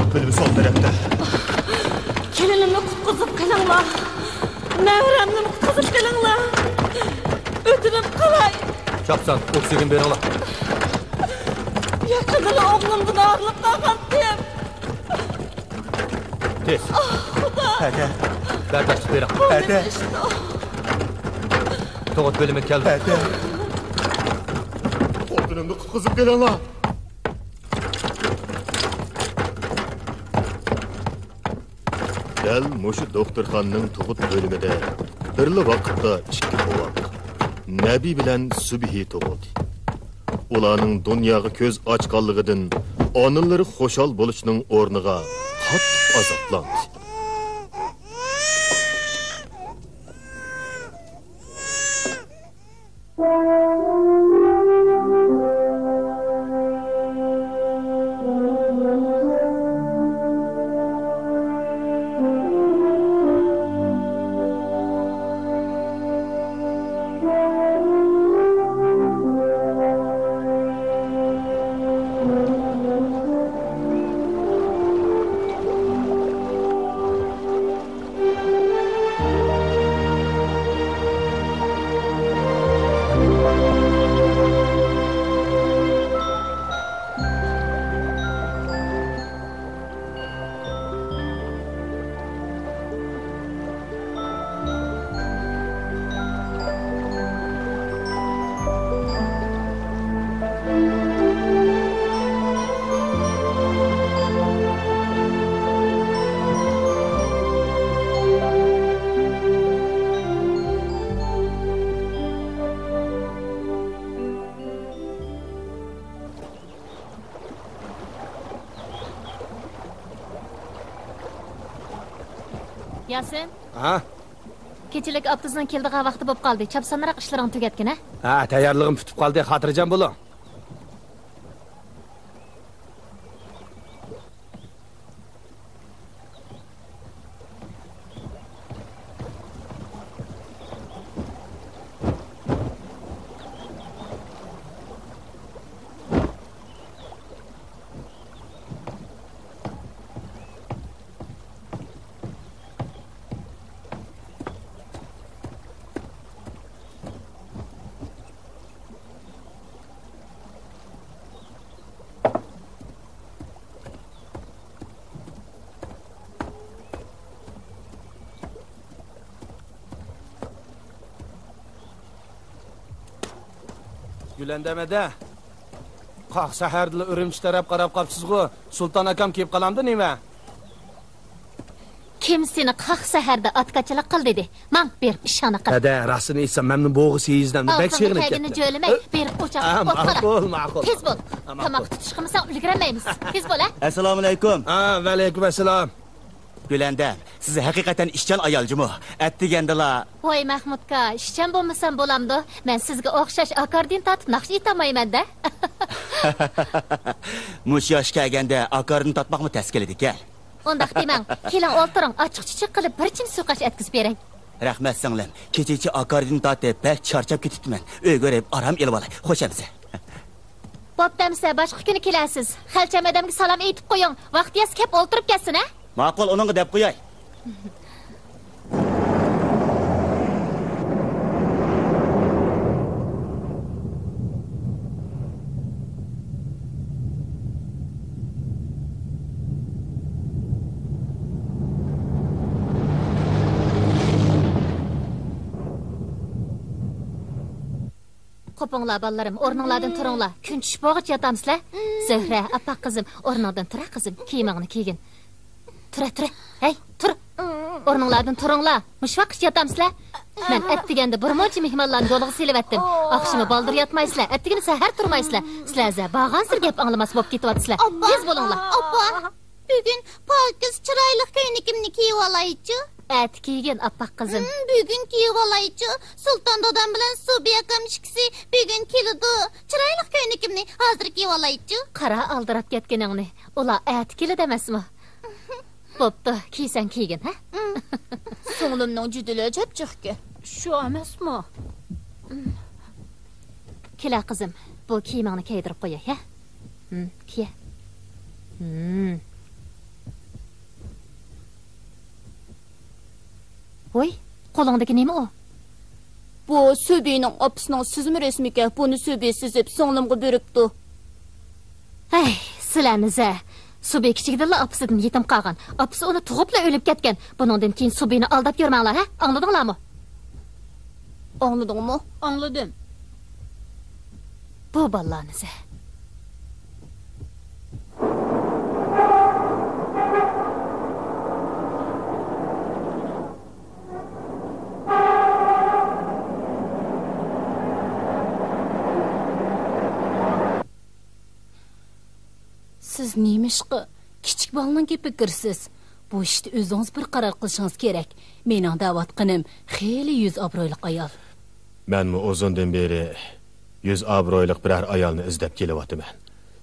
Tug'ut bölümü sol tarafta. Kelinimni qutqizib qilinglar. Nevramni qutqizib qilinglar. O'tinib qolay. Chapsan, oksigen beringlar. Yaqinda o'g'limdan ayrilib qolgandim. Tez. Xudo. Aka. Bardosh bering. Aka. Tug'ut bölümü keldi. Aka. Xotinimni qutqizib kelinglar. Gel mushu doktorxonaning tug'ut bölümüde birli vaqtda ikki bovoq Nabi bilan Subhi tug'ut. Ularning dunyoga ko'z ochganligidan onalari xo'shal bo'lishning o'rniga qattiq azoblandi. Yasin. Ha? Kechilik avtobusdan keldigan vaqti bo'lib qoldi. Chapsanroq ishlaring tugatgin, ha? Ha, tayyorlig'im tutib qoldi. Xotirjam bo'ling. Gülandamada. Qaq saharda Urumchi taraf qarab qolibsiz-ku. Sulton akam kelib qolamdi nima? Kim seni qaq saharda otqachilik qil dedi? Men berib ishona qil. Ada, rastini aytsam, memnun bo'g'i seyizdan bek chig'ilib ketdi. Qagini jo'limay, berib o'chaq Ma'qul, ma'qul. Tez bo'l. Tomoq tutish qilmasa ulgurmaymiz. Tez bo'l, ha? Assalomu alaykum. Ha, va alaykum assalom. Gülandam, siz haqiqatan ishchan ayoljimu. Atdigandala. Voy Mahmudka, ishchan bo'lmasam bo'lamdi. Men sizga o'xshash akkordeon tatib naqsh etamayman-da. Mush yoshga kelganda akkordeon tatmoqmi tashkil edik-a? Undaq demang. Keling o'ltiring, ochiq-chichiq qilib bir chin suqash etkizib beray. Rahmat singlim. Kecha akkordeon tatib bak charchab ketibman. Uyga borib aram elib olay. Xo'shamsiz. Bo'ptamsa, boshqa kuni kelasiz. Xalcham odamga salom aytib qo'ying. Vaqtiyaz kelib o'ltirib ketsin, ha? Ma'qul, uningga deb qo'yay. Qopinglar bolalarım, o'rninglardan turinglar. Kun tushib bo'g'ich yotamsizlar. Zahra, appa qizim, o'rningdan tura qizim, kiyimingni kiygin. Tura. Hey, tur. O'rninglardan turinglar. Mush vaqt yotamsizlar. Men atdiganda bir mo'chi mehmonlarni yo'liga selavatdim. Oqshimi baldir yotmaysizlar, attigini sahar turmaysizlar. Sizlar bag'ansir gap anglamas bo'lib ketyapsizlar. Tez bo'linglar. Appa, bugun pokiz chiroyli ko'ynikimni kiyib olaychi. At kiygin appa qizim. Bugun kiyib olaychi. Sulton dodam bilan Subi akam ishkisi bugun keladi. Chiroyli ko'ynikimni hozir kiyib olaychi. Qara aldirab ketganingni. Ular at keladi emasmi? Bo'pti, kiysan kiygin, ha? So'nglimning judili chapchiqki. Shu emasmi? Kela qizim, bu kiyimingni kiydirib qo'yay, ha? Kiya. Voy, qo'lingdagi nima o? Bu Söbi'nin apısının süzümü resmike bunu Söbi süzüp sonlimga bürüptü. Hey, sizlarmiz-a. Subi kichikdala apisidan yetim qolgan. Apisi uni tug'ibla o'lib ketgan. Buningdan keyin Subini aldab yurmanglar, ha? Angladinglarmi? Anladın mı? Anladım. Bu ballarniz. Siz neymişqi? Kichik bolaning gapiga kirsiz. Bu ishda o'zingiz bir qaror qilishingiz kerak. Mening da'vatqinim xeyli yuz obro'li ayol. Menmi uzundan beri 100 obro'liq biror ayolni izlab kelyapman.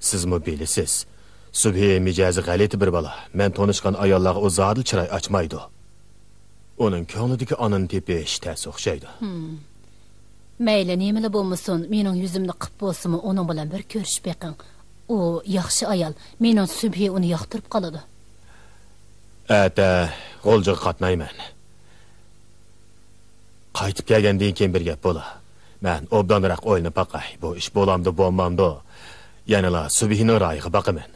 Sizmi bilasiz. Subhi mijozi g'alati bir bola. Men tanishgan ayollarga o zodil chiroy ochmaydi. Uning ko'nglidagi onani tepish tas o'xshaydi. Mayli nimala bo'lmasin, mening yuzimni qip bo'lsimi, uning bilan bir ko'rishib beqing. U yaxshi ayol. Mening Subhi uni yoqtirib qoladi. Ata, g'oljiga qatnayman. Qaytib kelgandan keyin bir gap bo'la. Men obdanroq o'yinni paqay. Bu ish bo'lamdi, bo'lmamdi. Yanala Subhining rayiga boqaman.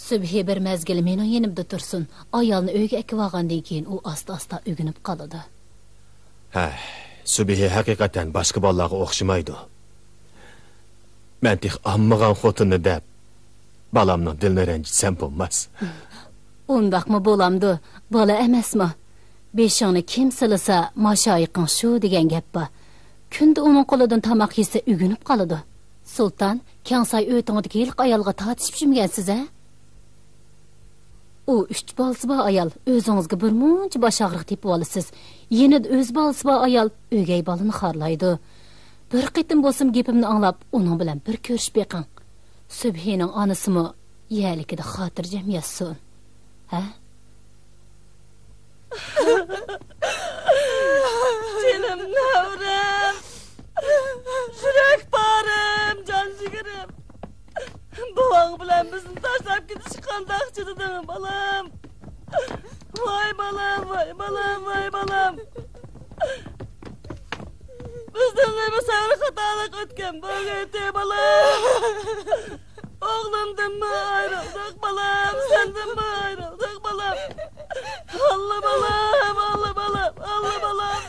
Subhi bir mezgil mening yenimda tursin. Ayolni uyga akib olgandan keyin u asta-asta o'ginib qoladi. Ha, Subhi haqiqatan boshqa bolalarga o'xshamaydi. Men tix ammagan xotinni deb balamning dilini ranjitsam bo'lmas. Undaqmi bo'lamdi? Bola emasmi? Beshingni kim silasa, mashoyiqing shu degan gap bor. Kunda uning qo'lidan tomoq yesa ugunib qoladi. Sultan, Kansay o'tingidagi ilk ayolga tortishib jimgansiz, a? U 3 bolasi bor ayol, o'zingizga bir muncha bosh og'riq tepib olasiz. Yenida o'z bolasi bor ayol o'gay bolani xorlaydi. Bir qitim bo'lsam gapimni anglab, uning bilan bir ko'rishib beqing. Subhining onasimi yalikida xotirjam yassun. Ha? Canım navram. Şurak barım, can şekerim. Babam bilen bizni taşlap gidiş qandaq çıdıdın balam. Vay balam, vay balam, vay balam. Bizden neyme sağır hatalık ötken bölgete balam. Oğlumdan mı ayrıldık balam, senden mi ayrıldık balam. Allah balam, Allah balam, Allah balam.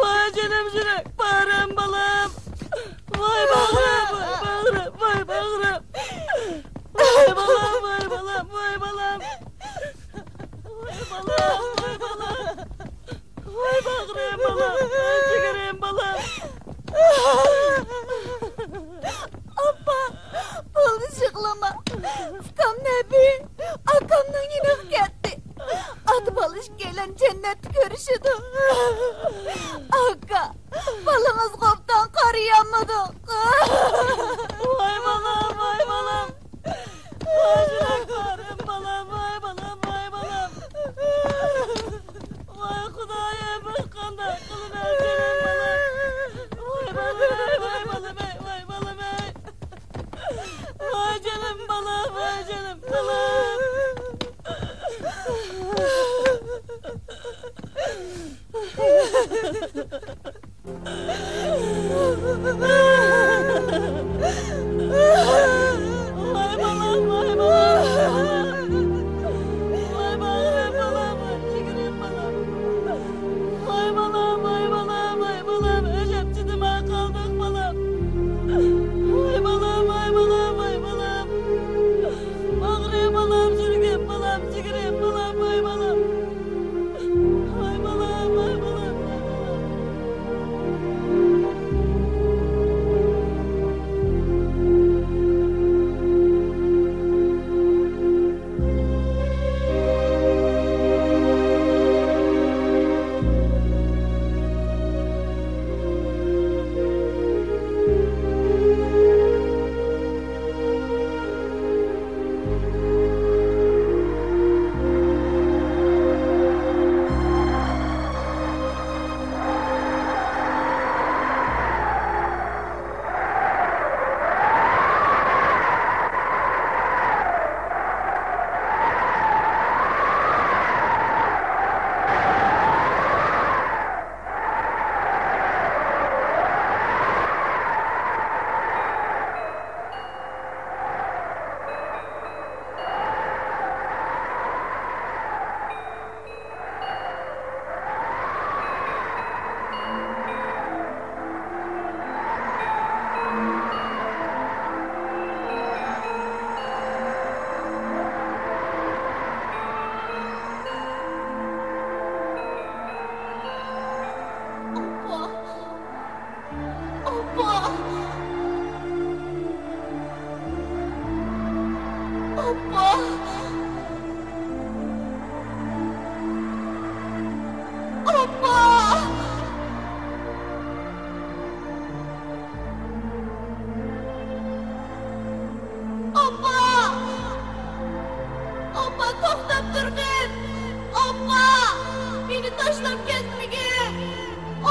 Vay canım şurak, bağırım balam. Vay bağırım, vay bağırım, vay bağırım. Vay balam, vay balam, vay balam. Vay balam, vay balam. Vay bağırım balam, vay şekerim balam. Abba, buldu şıklama. Tam nebi, akamdan yine gitti. Adı balış gelen cennet görüşüdü. Akka, balımız koptan karıyamadık. Vay balam, vay balam. Vay şuraklarım balam, vay balam, vay balam. Vay Kudaya bakanda kılıver canım balam. Vay balam, vay balam, vay balam. Vay canım balam, vay canım balam. Vay balam, vay balam. Oppa to'xtab turgin. Oppa meni tashlab ketmagin.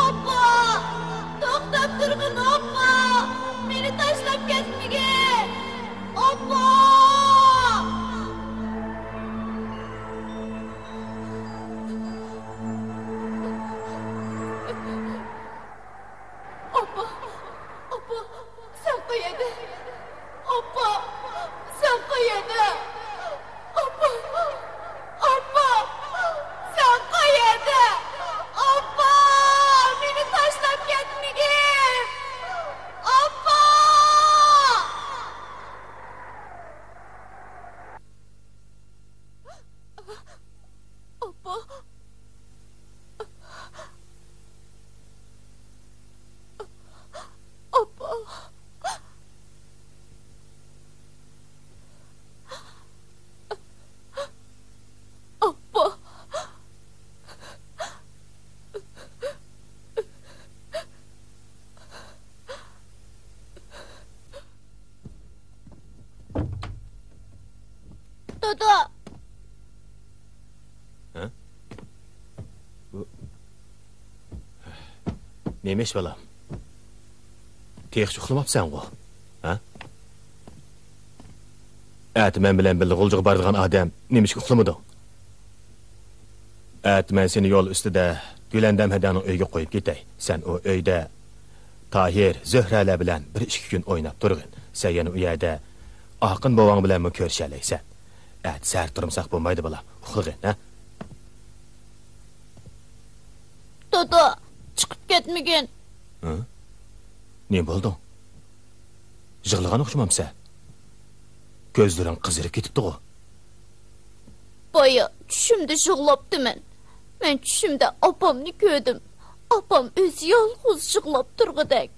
Oppa to'xtab turgin. Oppa meni tashlab ketmagin. Oppa Oppa sen qayerda? Oppa sen qayerda? Oppa sen qayerda? Oppa meni tashlab ketmagin. Oppa Oppa Oppa Oppa Dodo Neymiş balam? Tex uxlamapsan go. Ha? Ati men bilen birga g'uljiga bardigan odam nemiş uxlamading? Ati men seni yo'l ustida Gülendam Hadanın uyga qo'yib ketay. Sen o uyda Tahir, Zöhralar bilan 1-2 kun o'ynab turgin. Sen yana u yerda Aqin bobong bilan mı ko'rishalaysan? Ati sar turmsaq bo'lmaydi balam. Uxlagin, ha? Dodo chiqib ketmagin. Ne bo'ldi? Yig'lagan o'xshamamsan. Ko'zlaring qizarib ketibdi-ku. Boya tushimda yig'labdiman. Men tushimda opamni ko'rdim. Opam o'zi yolg'iz yig'lab turg'idek.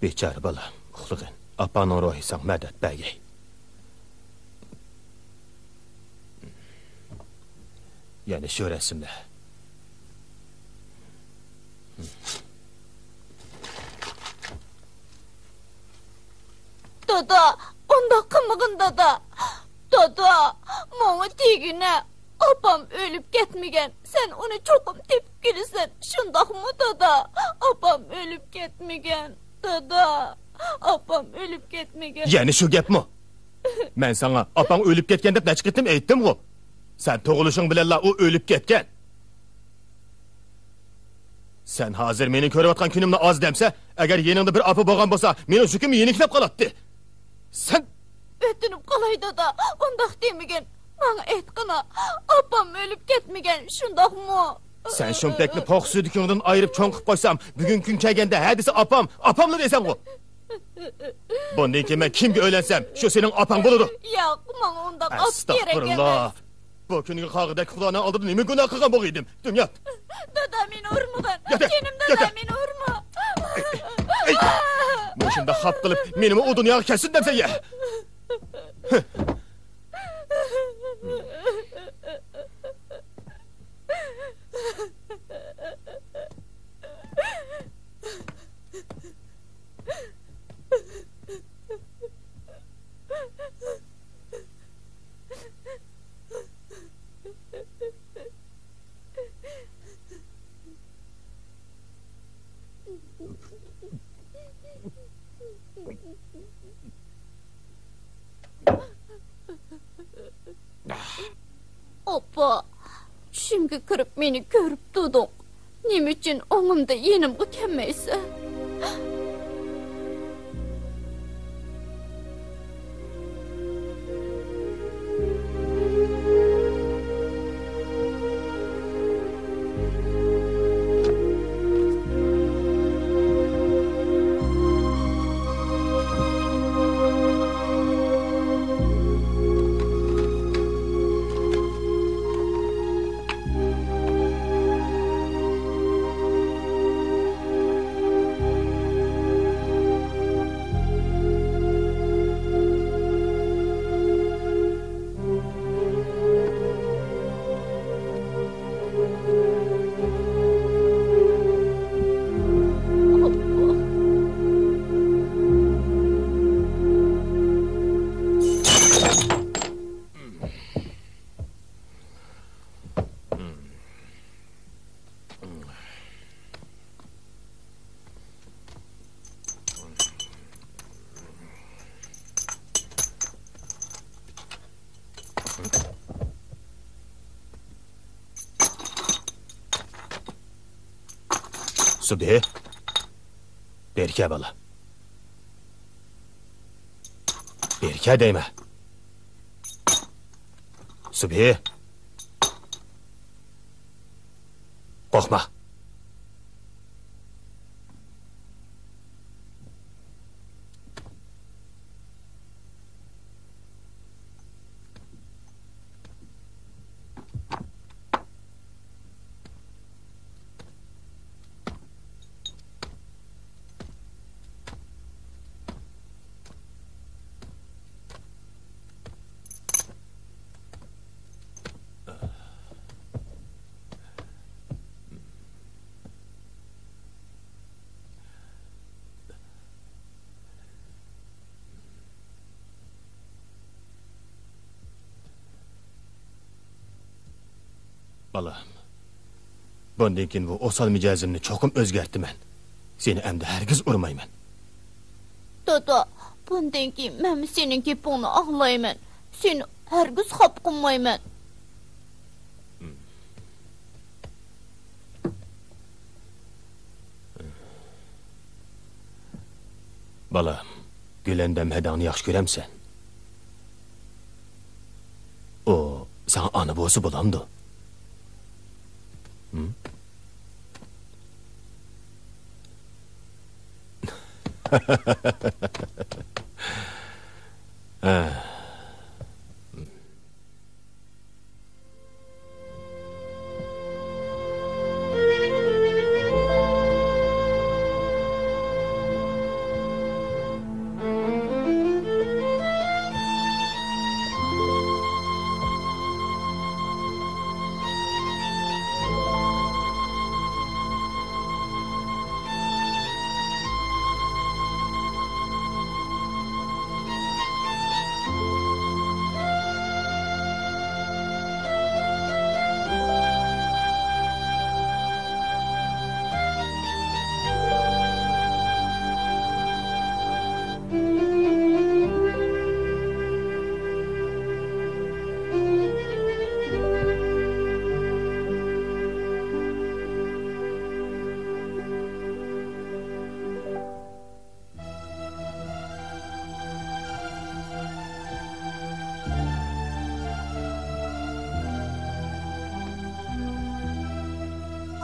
Bechora bolam, uxlagin. Opaning ruhi san madad bergay. Yani şu resimde. Dodo, onda qilmag'in dodo. Dodo, menga tegina. Opam o'lib ketmagan. Sen uni cho'qim tepib kelasan. Shundoqmi dodo? Opam o'lib ketmagan. Dodo, opam o'lib ketmagan. Yani şu gapmi? Men sana opang o'lib ketgan deb necha qitim aytdim-ku. Sen tug'ilishing bilanla u o'lib ketgan. Sen hozir mening ko'rayotgan kunimni oz demsa, agar yeningda bir opa bo'lgan bo'lsa, meni shu kun yeniklab qolatdi. Sen O'tinib qolay dodo. Undaq demagin. Menga aytqina. Opam o'lib ketmagan. Shundoqmi? sen shumtakni poq sudikidan ayirib cho'ng qilib qo'ysam, bugun kun kelganda hadisi opamni desam-ku. Bundan keyin men kimga o'ylansam, shu sening opang bo'ladi. Yo'q, menga undaq op kerak Astagfirullah. emas. Bu kungi qog'idagi xudoning oldida nima gunoh qilgan bo'lgandim? Dunyo. Dodo meni urmagin. Yeter, Kenim dodo yeter. meni urma. Bu shunda xap qilib, menimi u dunyoga kelsin demsa ya. Oppa, tushimga kirib meni ko'rib turding. Nima uchun o'ngimda yenimga kelmaysan? Subhi. Berke bala. Berke deyme. Subhi. Korkma. Balam. Bundan keyin bu osal mijozimni cho'qim o'zgartiraman. Seni endi hargiz urmayman. Dada, bundan keyin men sening gapingni anglayman. Seni hargiz xop qilmayman. Balam, Gülendam hadangni yaxshi ko'ramsan. O, sana ana bo'lsa bo'lamdi.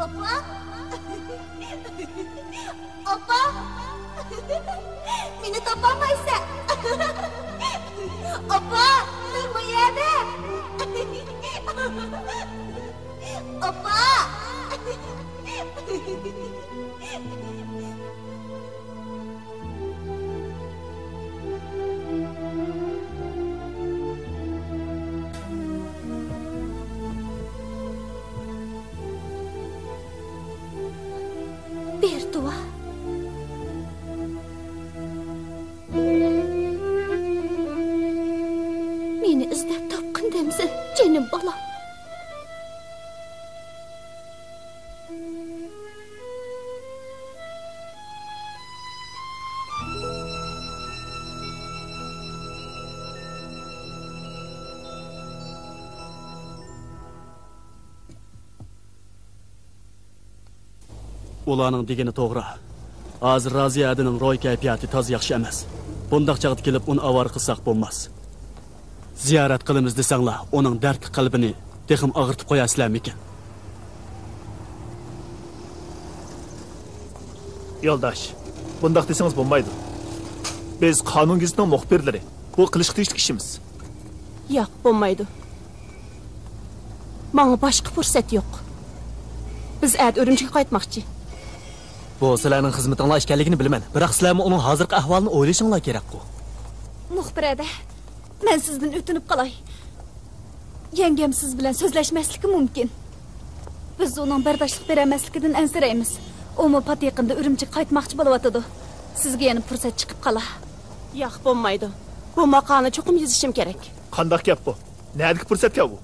Opa? Opa? Beni tapamaysan. Opa, men bu yerda. Opa! Bertuva. Meni izlab topqindimsan, jinim bolam. Ularning degani to'g'ri. Hozir Raziya adining ro'y kayfiyati toz yaxshi emas. Bundaq chaqda kelib uni avar qilsak bo'lmas. Ziyorat qilamiz desanglar, uning dardli qalbini texim og'irtib qo'yasizlarmikin? Yo'ldosh, bundaq desangiz bo'lmaydi. Biz qonun gizitining muxbirlari. Bu qilish tegishli ishimiz. Yo'q, bo'lmaydi. Menga boshqa fursat yo'q. Biz ad Urumchiga qaytmoqchi. Bu sizlarning xizmatinglar ekanligini bilaman. Biroq sizlarmi uning hozirgi ahvolini o'ylashinglar kerak-ku. Muxbirada, men sizdan o'tinib qolay. Yengam siz bilan so'zlashmasligi mumkin. Biz uning bardoshlik bermasligidan ansiraymiz. U pat yaqinda Urumchiga qaytmoqchi bo'layotdi. Sizga yana fursat chiqib qola. Yo'q, bo'lmaydi. Bu maqolani cho'qim yozishim kerak. Qandaq gap bu? Nədiki fürsətga bu?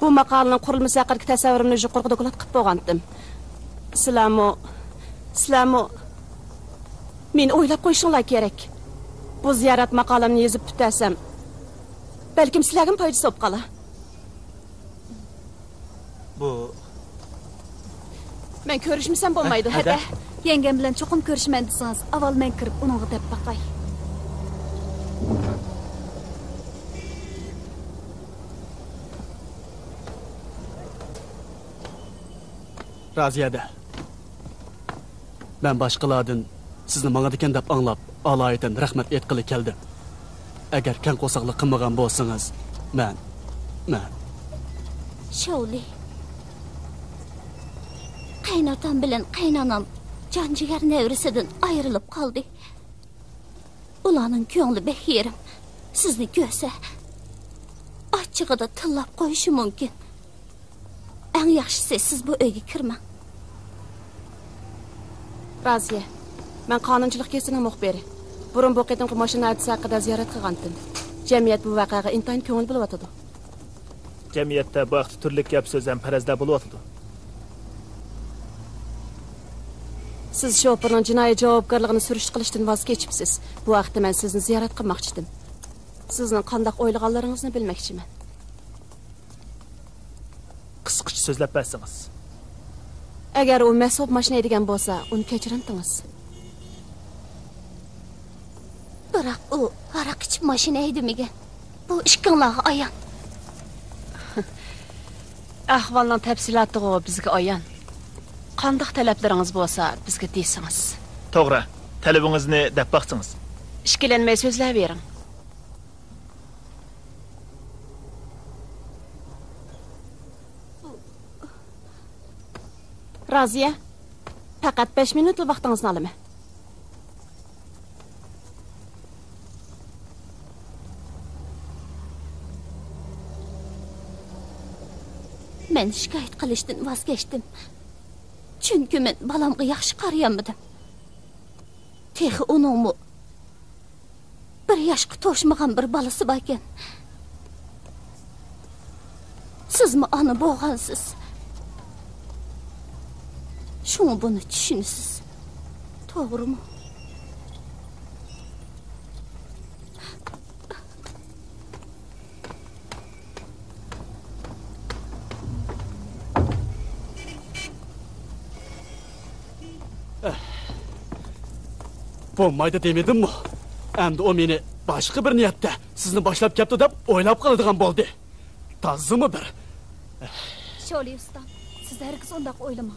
Bu maqolaning qurilmasi haqidagi tasavvurimni yuqori doklad qilib qo'ygandim. Sizlarmi men o'ylab qo'yishinglar kerak. Bu ziyorat maqolamni yozib bitasam, balkim sizlarga foydasi bo'lib qolar. Men ko'rishmasam bo'lmaydi. Hadi. Yengem bilan cho'qim ko'rishman desangiz, avval men kirib uningga deb baqay. Raziyada. Ben başqalardan sizni mangadikan deb anglab, aloyidan rahmat aytqili keldim. Agar kan qo'saqlik qilmagan bo'lsangiz, men Şovli. Qaynotam bilan qaynonam janjigar nevrisidan ayrilib qoldi. Ularning ko'ngli behirim. Sizni ko'rsa, ochig'ida tillab qo'yishi mumkin. Eng yaxshisi siz bu uyga kirmang. Raziya, men qonunchilik kesining muxbiri. Burun bu qitimqi mashina hadisi haqida ziyorat qilgandim. Jamiyat bu voqeaga intayin ko'ngil bo'lyotdi. Jamiyatda bu vaqt turli gap so'z ham farazda bo'lyotdi. Siz shoferning jinoiy javobgarligini surish qilishdan voz kechibsiz. Bu vaqtda men sizni ziyorat qilmoqchi edim. Sizning qanday o'ylaganlaringizni bilmoqchiman. Qisqacha so'zlab bersangiz. Agar u mas'ul mashina edigan bo'lsa, uni kechirimtingiz. Biroq u aroq ichib mashina haydamagan. Bu ishqinglarga ayon. Ahvolning tafsilotlari bizga ayon. Qanday talablaringiz bo'lsa, bizga deysiz. To'g'ri. Talabingizni deb baqsangiz. Ishkilanmay so'zlayvering. Raziya, faqat 5 minutlik vaqtingizni olaman. Men shikoyat qilishdan voz kechdim. Chunki men balamga yaxshi qarayolmadim. Texi uningmi bir yoshga to'shmagan bir balasi bor ekan. Sizmi ona bo'lgansiz? Şunu bunu düşünürsüz. Doğru mu? Bo'lmaydi demedim mi? Endi o meni boshqa bir niyatda sizni boshlab keldi deb o'ylab qoladigan bo'ldi. Tazimi bir. Şöyle ustam, siz herkes ondak oylama.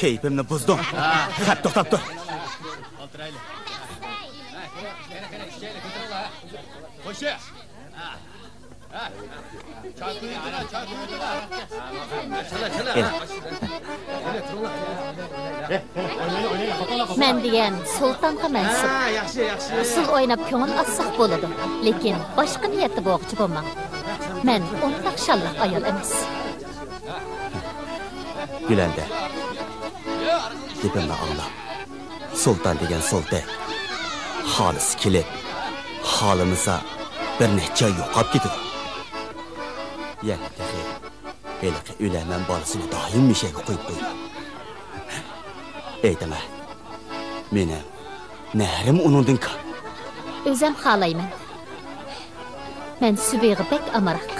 Keyfimni buzding. Qat to'xtab tur. Qo'shi. Men degan sultonga mansub. Usul o'ynab ko'ngil assaq bo'ladi, lekin boshqa niyatda bo'g'chi bo'lmang. Men o'ndoq shalloq ayol emas. Gülende. Dipimni angla. Sultan degan sultan. Xolis kelib, holimiza bir necha yo'qab ketdi. Yani tehi, heliqi ülemen balasını daim bir şeyge koyup koydu. Eydeme, mene nehrim onundun ka. Özüm xalayman. Men Sübeygi bek amaraq.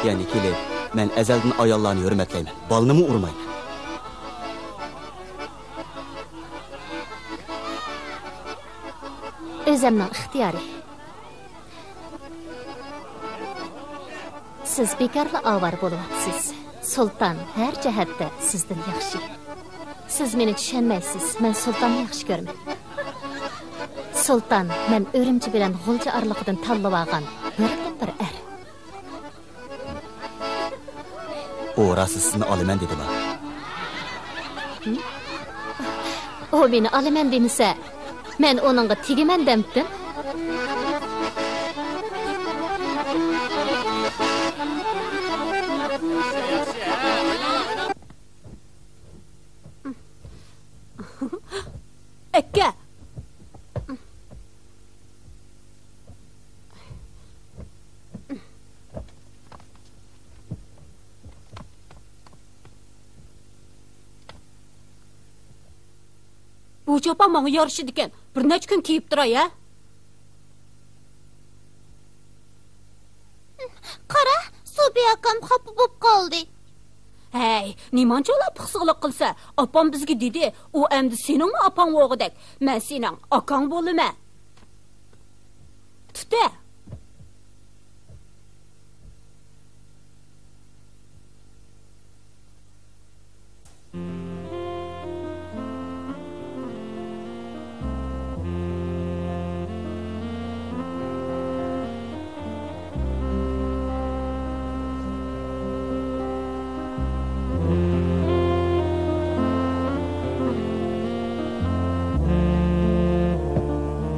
Yani kelib, men ezelden ayollarını hürmetleymen, balını mı urmayman? Özümnin ixtiyari. Siz bekarlı avar bo'lyapsiz. Sultan her jihatda sizdan yaxshi. Siz meni tushunmaysiz. Men sultanni yaxshi ko'raman. Sultan men o'rimchi bilan g'ulja arliqidan tanlab olgan bir er. O rasisini olaman dedi mi? O meni olaman demisa, men onunga tegiman demdim. Akka. Bu cho'pon menga yarışıdı ekan. Bir necha kun kiyib turay, ha? Qara, Subiy akam xafa bo'lib qoldi. Hey, nimancha ular pixsiqlik qilsa, opam bizga dedi, u endi seningmi opang o'g'idek, men sening akang bo'laman. Tuta.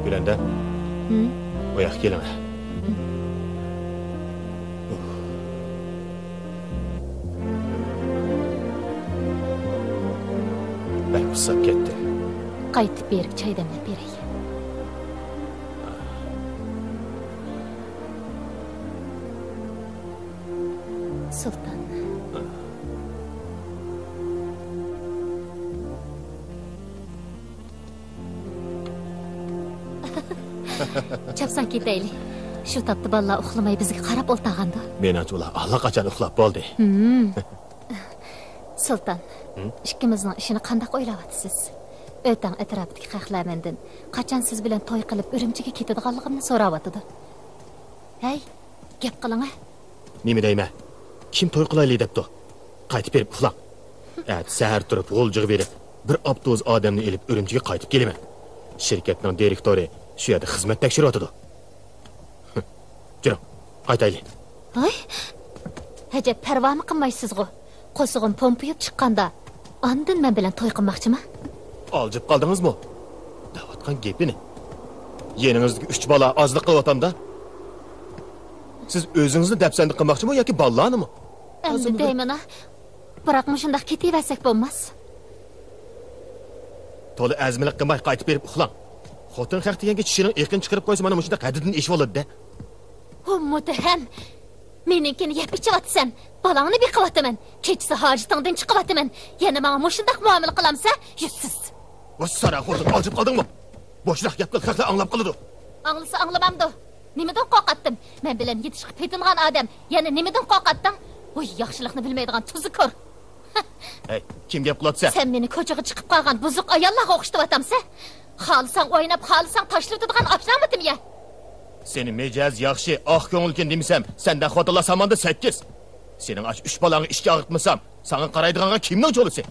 Gülende. Oyak geleme. Ben kusap ketdi. Qaytib berib choy damlab beray. Sultan. Chapsan ketayli. Shu tapda balla uxlamay bizga qarab o'ltag'anda. Menimcha ular allaqachon uxlab bo'ldi. Sultan, ikkimizning ishini qanday o'ylayapsiz? O'tang atrofdagi xalqlar mendan qachon siz bilan to'y qilib Urumchiga ketadiganligimni so'rayotdi. Hey, gap qiling. Nima deyman? Kim to'y qilayli debdi? Qaytib berib uxlang. Sahar turib g'o'ljiq berib, bir avtobus odamni elib Urumchiga qaytib kelaman. Shirkatning direktori shu yerda xizmat tekshiryotdi. Juring, qaytaylik. Ay, hajab parvoni qilmaysiz-ku. Qo'sig'im pompuyib chiqqanda, andin men bilan to'y qilmoqchiman. Aljib qoldingizmi? Davatgan gapini. Yeningizdagi 3 bola ozliq qilyapamda. Siz o'zingizni dafsanda qilmoqchimi yoki ballanimi? Endi deyman, biroq shunday ketaversak bo'lmas. To'la azmilik qilmay qaytib berib uxlang. Xotin haq deganga tishining eqin chiqarib qo'ysa, mana shunda qadidan ish bo'ladi-da. Muttaham. Meninkini yeb ichiyotsan. Balangni beqiyotman. Kechasi hojatdan chiqyapman. Yana menga mushundaq muomala qilamsa, yuzsiz. Vossara xotin aljib qoldingmi? Boshliq gap qil, haqla anglab qoladi. Anglasa anglamamdi. Nimadan qo'rqatdim? Men bilan yetishib ketilgan odam yana nimadan qo'rqatding? Voy, yaxshilikni bilmaydigan tuzukor. Hey, kim gap qilyapsa? Sen meni ko'chaga chiqib qolgan buzuq ayollarga o'xshatyapsan. Xolsang o'ynab, xolsang tashlatadigan oshnamidim ya. Seni mejaz yaxshi, oq ko'ngilkin demisam, sendan xotinlar samonda 8. Senin aç 3 balağını işe ağırtmasam, sana qaraydıganğa kimning ço'lisi?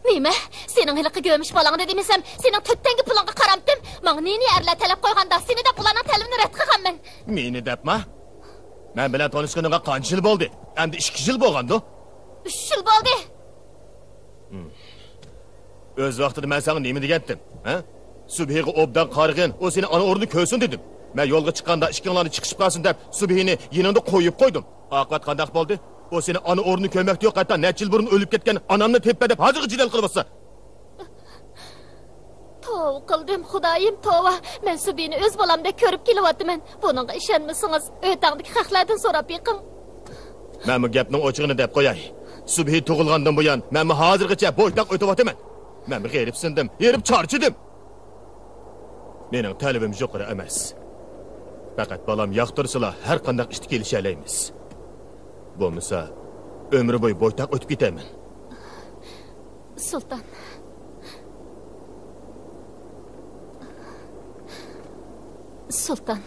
Nima? Sening hiliqi gömüş balağını demesem, sening töttengi pulunga qaramdim. Maň neni erler talep qo'yganda, seni de bularning talabini rad qilganman. Meni depma? Men bilan tanışganingga qancha yil bo'ldi? Endi 2 yil bo'lgandi. 3 yil bo'ldi. Öz vaqtida men sana nima degandim, ha? Subhiga obdan qarg'in, o seni ana o'rnini ko'rsin dedim. Men yo'lga chiqqanda ishkinglarni chiqishib qolsin deb Subhini yanında qo'yib qo'ydim. Oqibat qanday bo'ldi? O seni ana o'rnini ko'makda yo'q, hatta necha yil burun o'lib ketgan onamni teppa deb hozirga jidal qilibsa. Tov qildim, Xudoyim, tova. Men Subhini o'z bolamdek ko'rib kelyapman. Buningga ishonmasangiz, o'tangdagi haqlardan so'rab yiqing. Men bu gapning ochiqini deb qo'yay. Subhi tug'ilgandan buyon men hozirgacha bo'ytaq o'tyapman. Men g'erib sindim, yerib charchidim. Mening talabim yuqori emas. Faqat balam yoqtirsalar har qanday ishga kelisha olamiz. Bo'lmasa ömrü bo'yi bo'ytaq o'tib ketaman. Sultan. Sultan.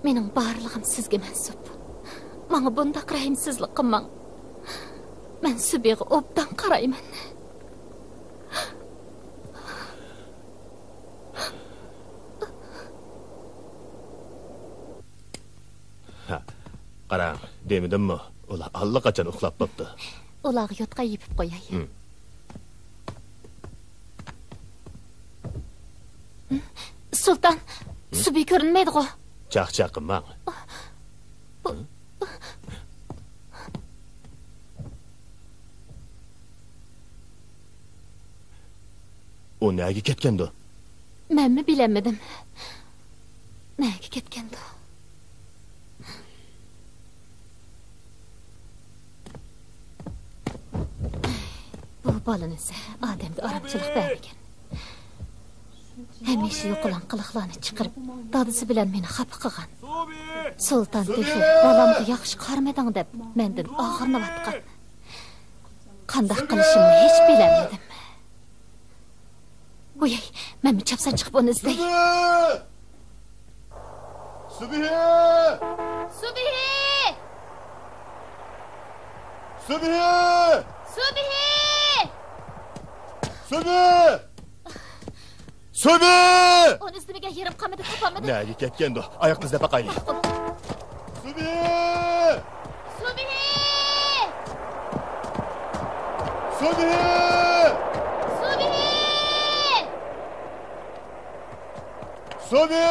Mening barlig'im sizga mansub. Menga bundaq rahimsizlik qilmang. Men Subhiga obdan qarayman. Qarang, demidimmi? Ular allaqachon uxlab qopti. Ularga yotqa yepib qo'yay. Sultan, Subhi ko'rinmaydi-ku. Chaqchaqimang. O nega ketgandi? Menmi bilamadim. Nega ketgandi? Bu balanisi odamga arabchilik bergan. Hamisha yo'qolan qiliqlarni chiqarib, dadisi bilan meni xafa qilgan. Sultan tehi balamga yaxshi qarmading deb mendan og'irnayotgan. Qanday qilishimni hech bilamadim. Uyay, men mi chapsan chiqib uni izlay. Subhi! Subhi! Subhi! Subhi! Subhi! Subhi! Onu izlimiga yerim qamadi, topamadim. Nega ketgandi? Oyoqni izlab baqaylik. Subhi! Subhi! Subhi! Subhi!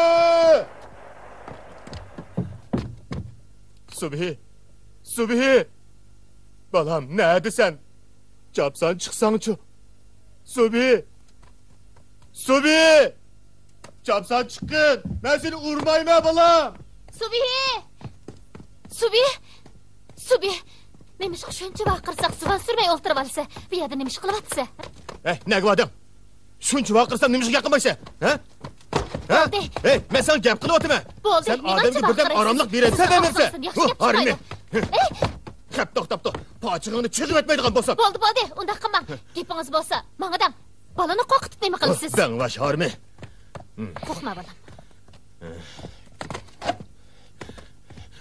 Subhi! Subhi! Balam, nerede sen? Çapsan çıksan-çı. Subhi! Subhi! Çapsan çıkın. Ben seni urmayayım ha balam. Subhi! Subhi! Subhi! Neymiş shuncha vaqirsak, suvan sürmey o'ltirib olsa, bu yerda nima ish qilyapsa? Ne qildim? Shuncha vaqirsam nima ishga qilmaysan? Ha? Ha? Hey, men sen gap qilyapman. Bo'ldi. Sen odamga birdan oromlik beraysan demasa. Harini. Qap to'xtab tur. Pochig'ingni chiqib etmaydigan bo'lsa. Bo'ldi. Unda qilmang. Gapingiz bo'lsa, mang'adam. Balani qo'rqitib nima qilasiz? Danglash Harmi. Qo'rqma balam.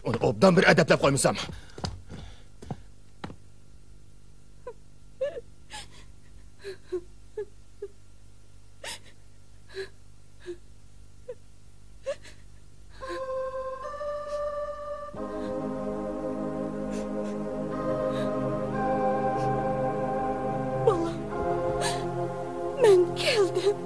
Uni obdan bir adablab qo'ymasam. Ben geldim.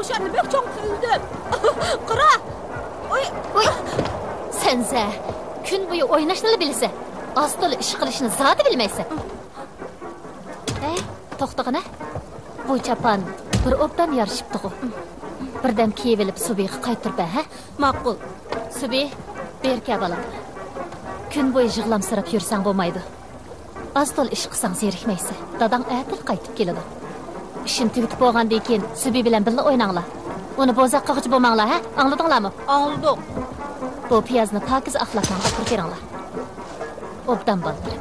o'shani bek cho'ng tuzdim. Qira. Oy. Sense kun bo'yi o'ynashni bilsa, ostoli ish qilishni zoti bilmaysan. To'xtag'ina. Bu chapan bir obdan yarishibdi-ku. Birdan kiyib olib Subiga qaytirib, ha? Ma'qul. Subi, berka bolam. Kun bo'yi yig'lamsirab yursang bo'lmaydi. Ostol ish qilsang zerikmaysan. Dadang atil qaytib keladi. Ishini tugatib bo'lgandan keyin Subi bilan birga o'ynanglar. Uni bo'zaq qilg'ich bo'lmanglar, ha? Angladinglarmi? Angladim. Bu piyozni pokiz axlatdan olib beringlar. Obdan bo'ldi.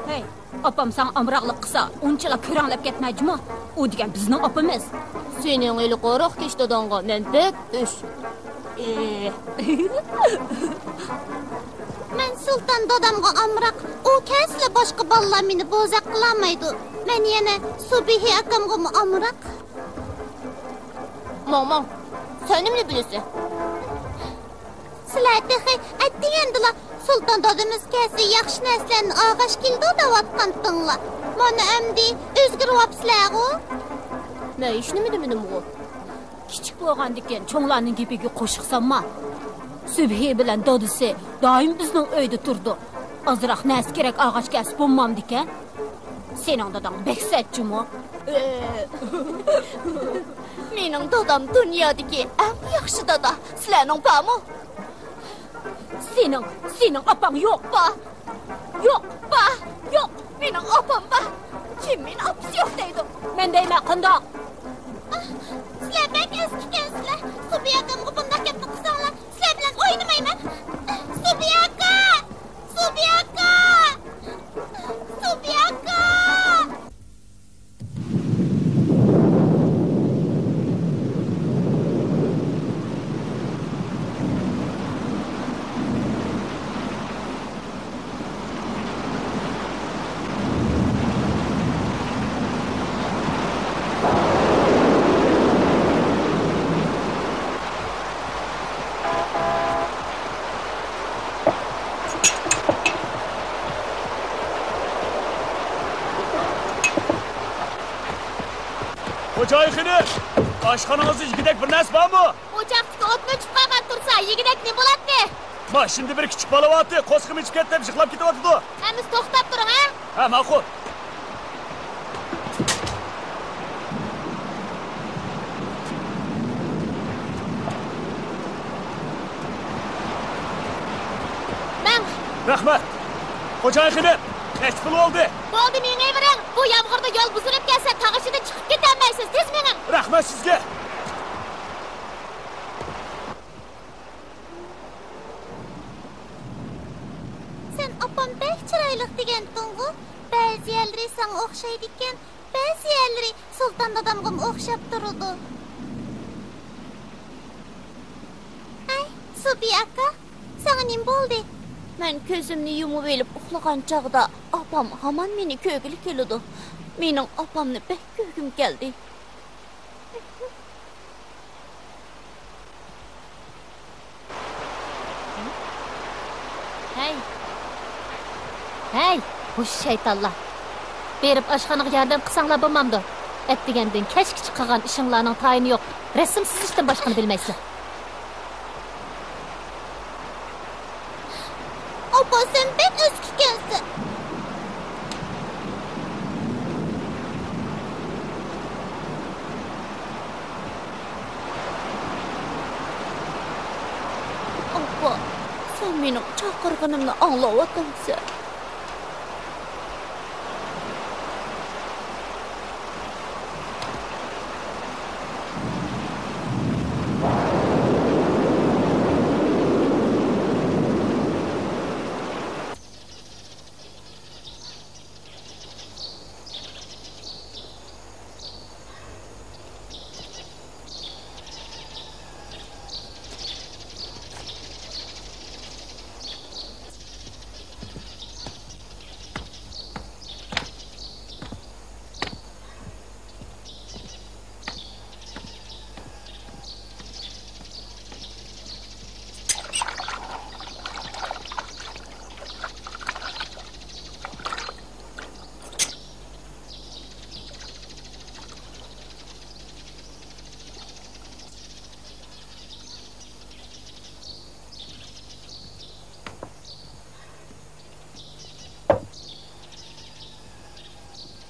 Hey, opam sen amraqliq qilsa, unchalar ko'ranglab ketmaydimi? U degan bizning opamiz. Sening eli qo'roq keshdodonga men bek ish. Men sultan dadamga amraq, u kasla boshqa bolalar meni bo'zaq qilmaydi. Men yana Subihi akamga amraq. Mama, sen nimni bilasan? Sizlar texi aytdinglar, sultan dadamiz kasi yaxshi narsalarni og'ash keldi deyotgandinglar. Mana endi o'zgaryapsizlar-ku. Men hech nima demadim u. Kichik bo'lgandikan cho'nglarning gapiga qo'shiqsanma. Subhi bilan dadisi doim bizning uyda turdi. Ozroq nas kerak og'ash kasb bo'lmamdikan. Sening dadang beksatchimi? Mening dadam dunyodagi eng yaxshi dada. Sizlarning bormi? Sening opang yo'q. Yo'q. Mening opam bor. Kim mening opasi yo'q deydi? Men deyman qandoq? Sizlar bek eski ekansiz. Subiy akamga bunday gapni qilsanglar, sizlar bilan o'ynamayman. Subiy aka! Subiy aka! Subiy aka! Joyxini, oshxonangizda yigidek bir narsa bormi? O'chaqda o't o'chib qolgan tursa, yigidek ne bo'ladi? Ma, şimdi bir kichik bola bo'lyapti, qo'sqim ichib ketdi deb yig'lab ketyapti-ku. Hamiz to'xtab turing, ha? Ha, ma'qul. Rahmat. Xo'jayin, nechta pul oldi? Bo'ldi, menga bering. Bu yomg'irda yo'l buzilib kelsa, tag'ishida chiqib ketolmaysiz. Tez mening. Rahmat sizga. Sen opam bek chiroyli deganding-ku. Ba'zi yerlari senga o'xshaydi ekan, ba'zi yerlari sulton dadamga o'xshab turadi. Ay, Subiy aka, senga nima bo'ldi? Men ko'zimni yumib olib uxlagan chog'da opam hamon meni ko'gili keladi. Mening opamni bek ko'gim keldi. Hey, bu shaytonlar. Berib oshxonaga yordam qilsanglar bo'lmamdi. Aytgandan kashkichi qilgan ishinglarning tayini yo'q. Rasm sizishdan boshqani bilmaysiz. Opa sen bek eski ekansan. Opa, sen mening chaqirganimni anglayotgansan.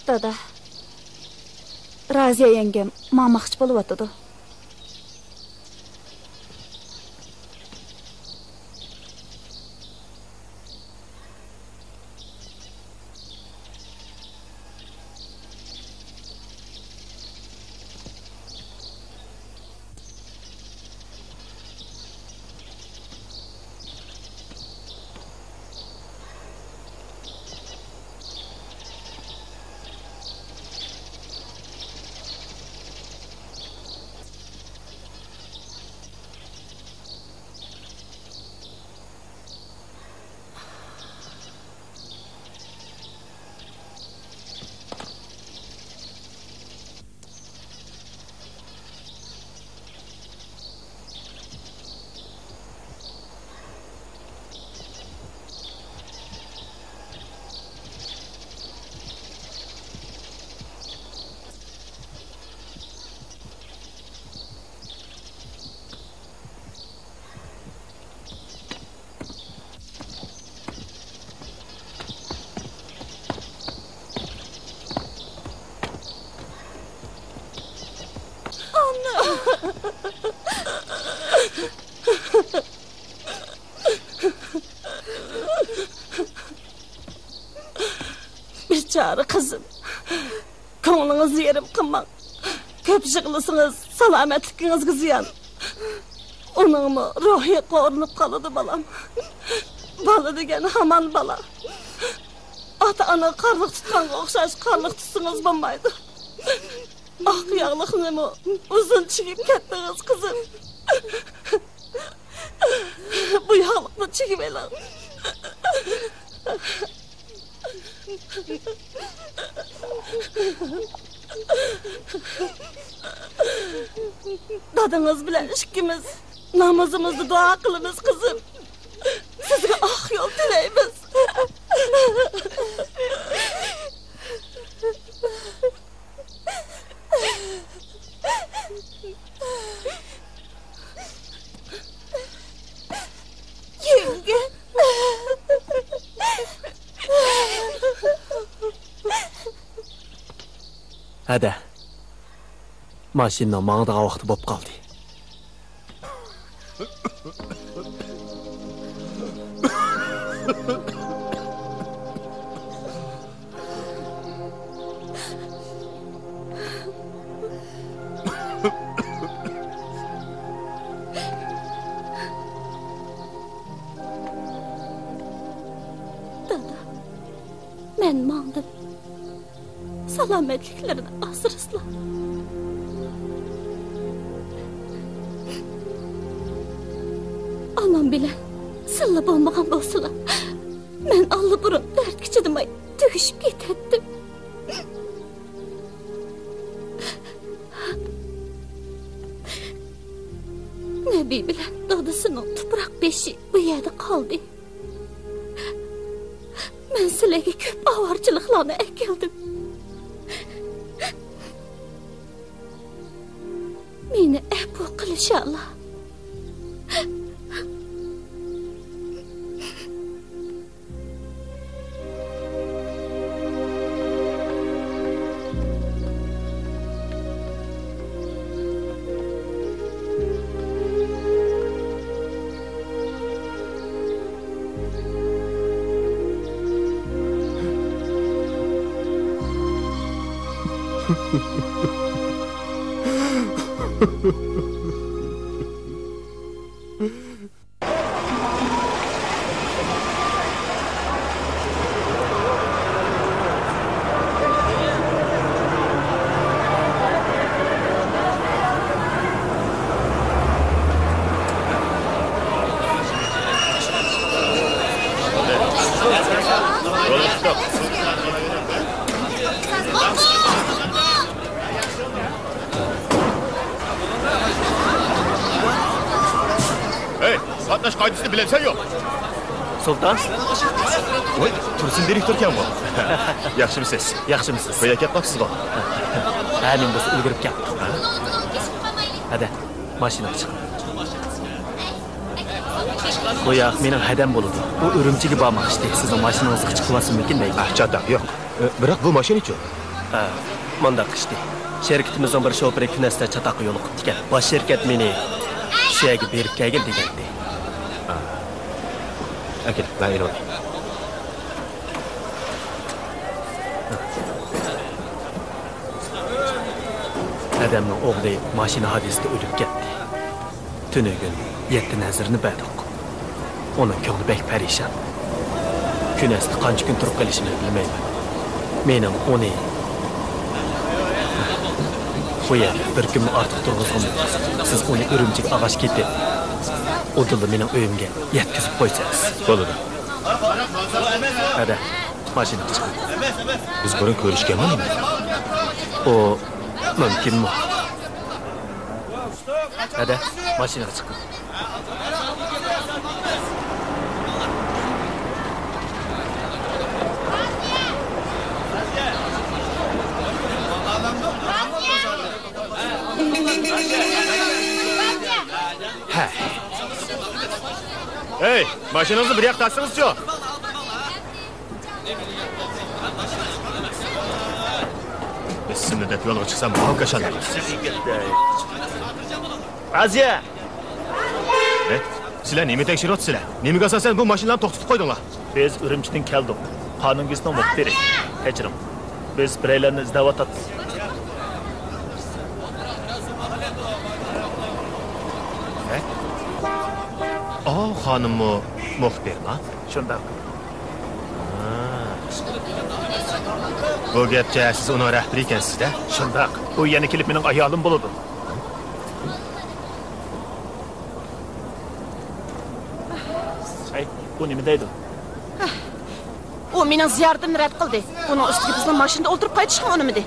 Dada. Raziya yengem mamaqchi bo'lyotdi. Bichara kızım. Ko'nglingizni yerim qilmang. Ko'p yig'lasınız, salomatligingizga ziyon. Uningmi ruhiy qo'rinib qoladi balam. Bola degan hamon bola. Ota-ona qarliq tutganga o'xshash qarliq tutsangiz bo'lmaydi. Oq yog'liqnimi uzun chigib ketdingiz qizim. Bu yog'liqni chigib elang. Dadınız bilen ikimiz namazımızda dua kılımız kızım. Sizge ah yol dileyimiz. Yenge. Hadi. Maşinning mangdigan vaqti bo'lib qoldi. Dada, men mangdim. Salomatliklarini asraslar. Anam bilen silla bo'lmagan bo'lsalar, men allaburun dardga chidamay tugishib ketetdim. Nabi bilen dadasining tuproq beshi bu yerda qoldi. Men sizlarga ko'p avorchiliklarni akildim. Meni afv qil inshaalloh. Qatnash qoidasini bilamsan yo'q? Sultan? Voy, tursin direktorkan bu. Yaxshimisiz? Yaxshimisiz? Qo'ya ketmoqsizmi? Ha, men bo'lsa ulgurib ketdim. Hadi, mashinaga chiq. Bu yoq mening hadam bo'ladi. U Urumchiga bormoqchi. Sizning mashinangizga chiqib olasizmikin deydi. Ah, chatoq yo'q. Biroq bu mashina-chi? Manda qishdi. Şirketimizin bir şoförü Künes'te çataqı yolu qıptı ekan. Baş şirket meni shu yerga berib kelgin degandi. Akil, ben el olayım. Adamning o'g'li mashina hodisasida o'lib ketdi. Tunugun 7 nazirini berdik. Onun ko'ngli bek perişan. Künes'te qancha kun turib qolishini bilmayman. Mening uni bu yer bir kun ortiq turg'izg'im. Siz uni Urumchik ag'ash ketib, o'dilni mening uyimga yetkazib qo'ysangiz. Bo'ladi. Hadi, mashina chiqing. Biz burun ko'rishganmi? O mümkünmü? Hadi, maşinaya çıkın. Hey, maşinanızı bir yaktarsınız çok. Biz şimdi de yola çıksam daha kaşanlar. Aziya! Ne? Sizler nemi tekşirot sizler? Nemi asasen bu maşinlarni to'xtatib qo'ydinglar? Biz Urumchidan keldik. Qonungizni muxbiri. Kechiring. Biz biraylarni izlayotdik. Xonimmi muxbirmi? Shunday. Bu gapcha siz uni rahbar ekansiz-da? Shunday. Bu yana kelib mening ayolim bo'ladi. Hey, bu nima deydi? O mening ziyoratimni rad qildi. Uning ustiga bizni mashinada o'ltirib qaytishga unimidi.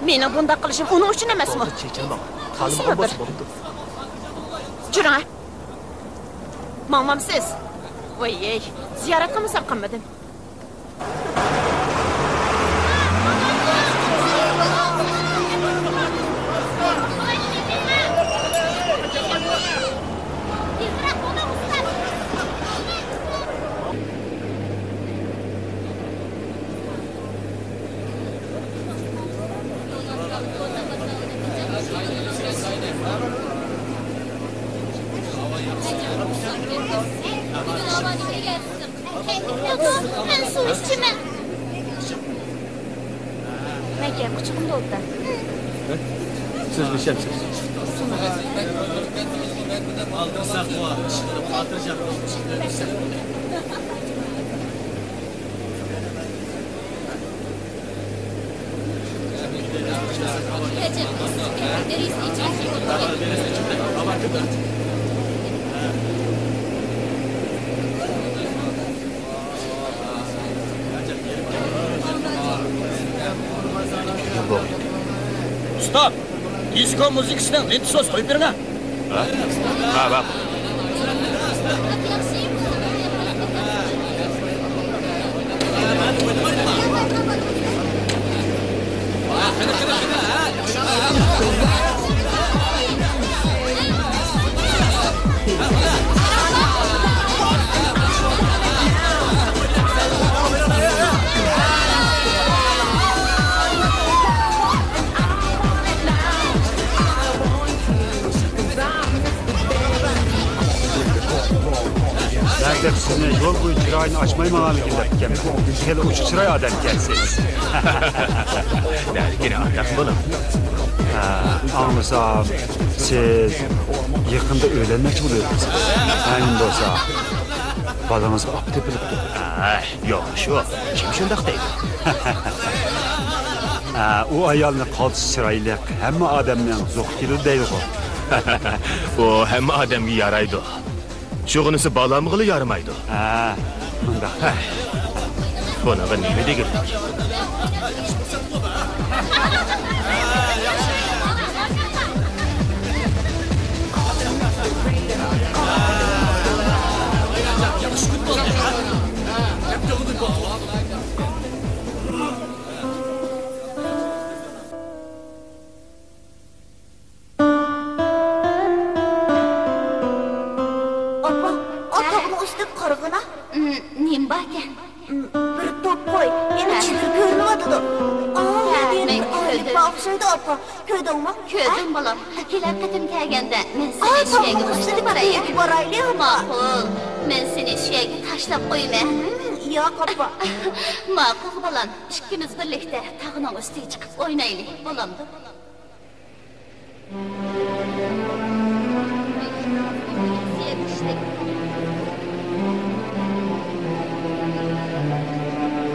Mening bunday qilishim uning uchun emasmi? Chechilma. Ta'lim bo'lsa bo'ldi. Juring. Mamamsiz. Voy, ziyorat qilmasam qilmadim. Ben su içmem. Mekke kuchugimda o'tdi. Siz bilishasiz. Stop! Disko muzikasidan intsos qo'yib bering. Ha, bak. Dep sizni yol boyu çırağını açmayman gibi hele uçuk çırağı adam gelsiz. Yine ahlak bulun. Anlasam siz yakında öğlenmek buluyorsunuz. Benim de olsa balanızı apte bilipti. Yok şu. Kim şundak deydi? O ayalını kalçı çırağıyla hem adamla zor gelir deydi o. O hem adamga yaraydı. Şuğunisi balamıqlı yarmaydı. Bunda. Bunaqa nima degilik? Bir top koy, yana çidir görünüyordu. Bağışlaydı apa. Köydün mü? Köydüm balam. Kelep ketim kelgende men seni işege başladı barayı. Baraylı apa. Maqul. Men seni işege taşlap koyma. Yo'q apa. Maqul balam. İkimiz birlikte tağının üstüne çıkıp oynayalım. Balamdı.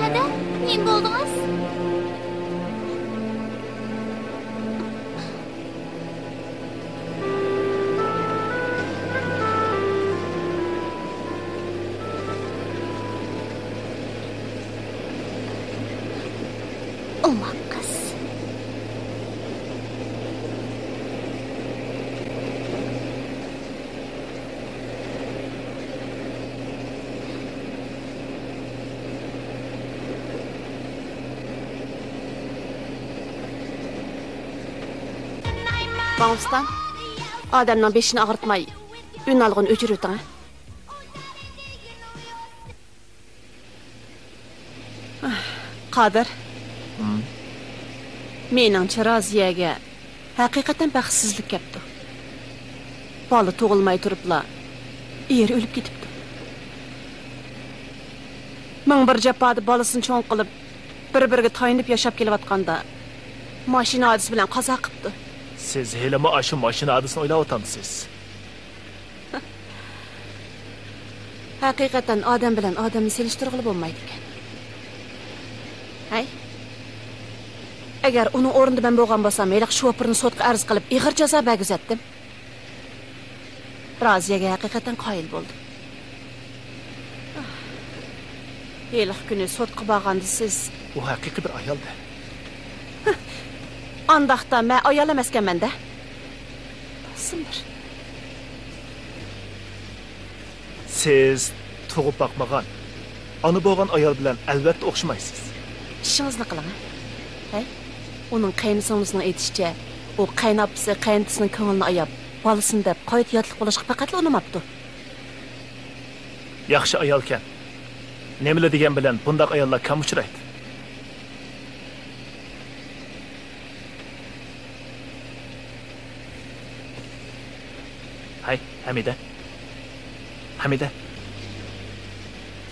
Hadi, neng bo'ldingiz? Umak kız. Bağımsızdan, adamdan beşini ağırtmay, ün alğın öcür ötün, ha? Qadir. Meningcha Raziyaga haqiqatan baxtsizlik kepti. Bola tug'ilmay turibla, eri o'lib ketibdi. Ming bir jabhada bolasini cho'ng qilib, bir-biriga tayinib yashab kelayotganda mashina hodisi bilan qazo qilibdi. Siz helimi aşı mashina hadisini o'ylab o'tamsiz. Haqiqatan odam bilan odamni selishtirg'ili bo'lmaydi ekan. Hay. Agar uning o'rnida men bo'lgan bo'lsam, meliq shofirni sudga arz qilib, ig'ir jazo bergizatdim. Raziyaga haqiqatan qoyil bo'ldim. Meliq kuni sudga borganda siz Bu haqiqiy bir ayolda. Andaqda men ayol emaskanman-da. Simir. Siz tug'ib boqmagan, ona bo'lgan ayol bilan albatta o'xshamaysiz. İşingizni qiling. Hay? Uning qaynısingizning aytishicha, u qaynapisi qaynotisining ko'nglini ayab, bolasini deb qoyit yotliq bo'lishga faqat unamabdi. Yaxshi ayolkan. Nemalar degan bilan bundaq ayollar kam uchraydi. Hay, Hamida. Hamida.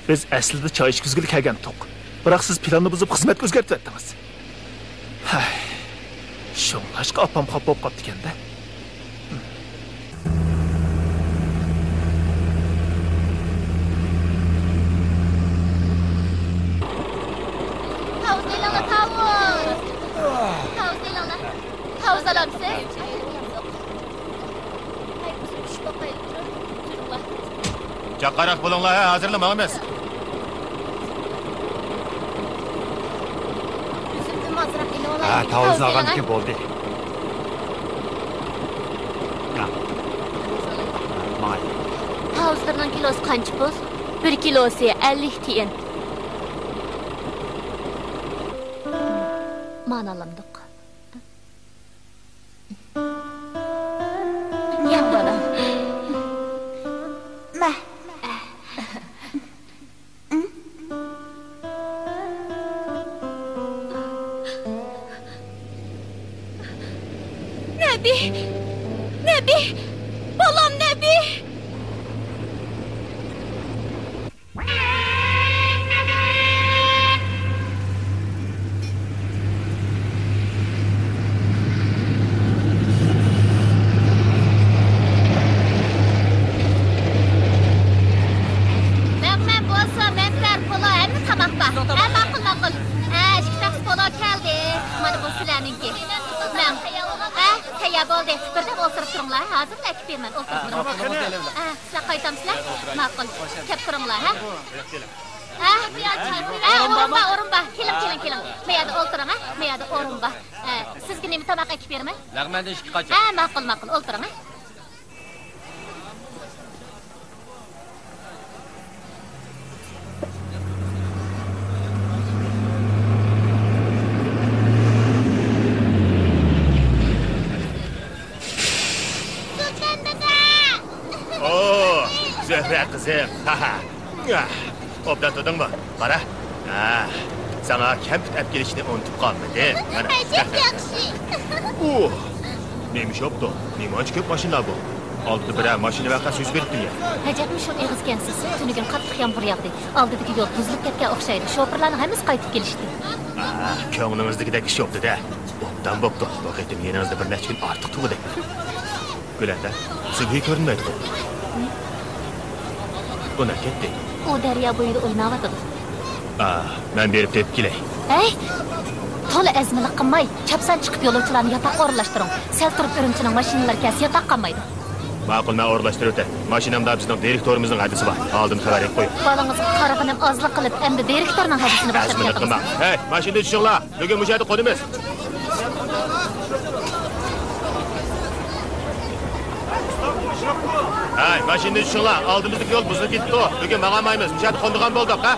Biz aslida choy ichkizgili kelgan to'q. Biroq siz planni buzib xizmatga o'zgartirdingiz. Hay. Sho'ng'ashqa opam qop bo'lib qopti ekanda. Tavuz elana tavuz. Tavuz elana. Tavuz alamsiz? Chaqaroq bo'linglar, hozirlama emas. Ha, tavuzni olganiki bo'ldi. May. Tavuzlarning kilosi qancha pul? 1 kilosi 50 tiyin. Mana alamdiq. Ya bolam. Ma. Nebi! Balam Nebi! Ben bolsa menler pola hem tamakta. Hem maqul. İki taksi pola geldi. Mana bu sizlarninki. Men tayyor bo'ldi. Birdan o'tirib turinglar. Hozir aytib beraman. O'tirib turinglar. Sizlar qaytamsizlar? Ma'qul. Kelib turinglar, ha? O'rin bor. Keling. Meyada o'tiring, ha? Meyada o'rin bor. Sizga nima tomoq aytib beraman? Lag'manda ishga qoch. Ma'qul. O'tiring, ha? Zöhre kızım. Obdan tutun mu? Para. Sana kempit ep gelişini unutup kalmadı. Çok yaxşı. Neymiş yoktu? Neymanç köp maşinlar bu? Aldı bir maşini vaka söz beriptin ya. Hacapmi şu egizkensiz. Tünügün qattiq yağmur yağdı. Aldıdagi yo'l buzilib ketgan o'xshaydi. Shoferlarning hammasi qaytib kelishdi. Ko'nglimizdagidek ish yo'qdi-da. Obdan bo'pti. Vaqtim yaningizda bir necha kun ortiq tug'dik. Gulanda, subhi ko'rinmaydi. Buna ketdi. U daryo bo'yida o'ynayotdi. Men berib tepib kelay. Hey! To'la azmini qilmay, chapsan chiqib yo'lovchilarni yotoqqa o'rlashtiring. Sal turib Urumchining mashinalari kelsa yotoq qolmaydi. Ma'qul, men o'rlashtirib o'tay. Mashinamda bizning direktorimizning hadisi bor. Oldin xabar berib qo'y. Balangizga qarag'anim ozlik qilib, endi direktorning hadisini boshlab ketdi. Hey, mashinada tushinglar. Bugun mushayda qo'dimiz. Hey, mashinada tushinglar. Oldimizdagi yo'l buzilib ketdi. Bugun ma'qamaymiz. Mushayda qo'ndigan bo'ldik, ha?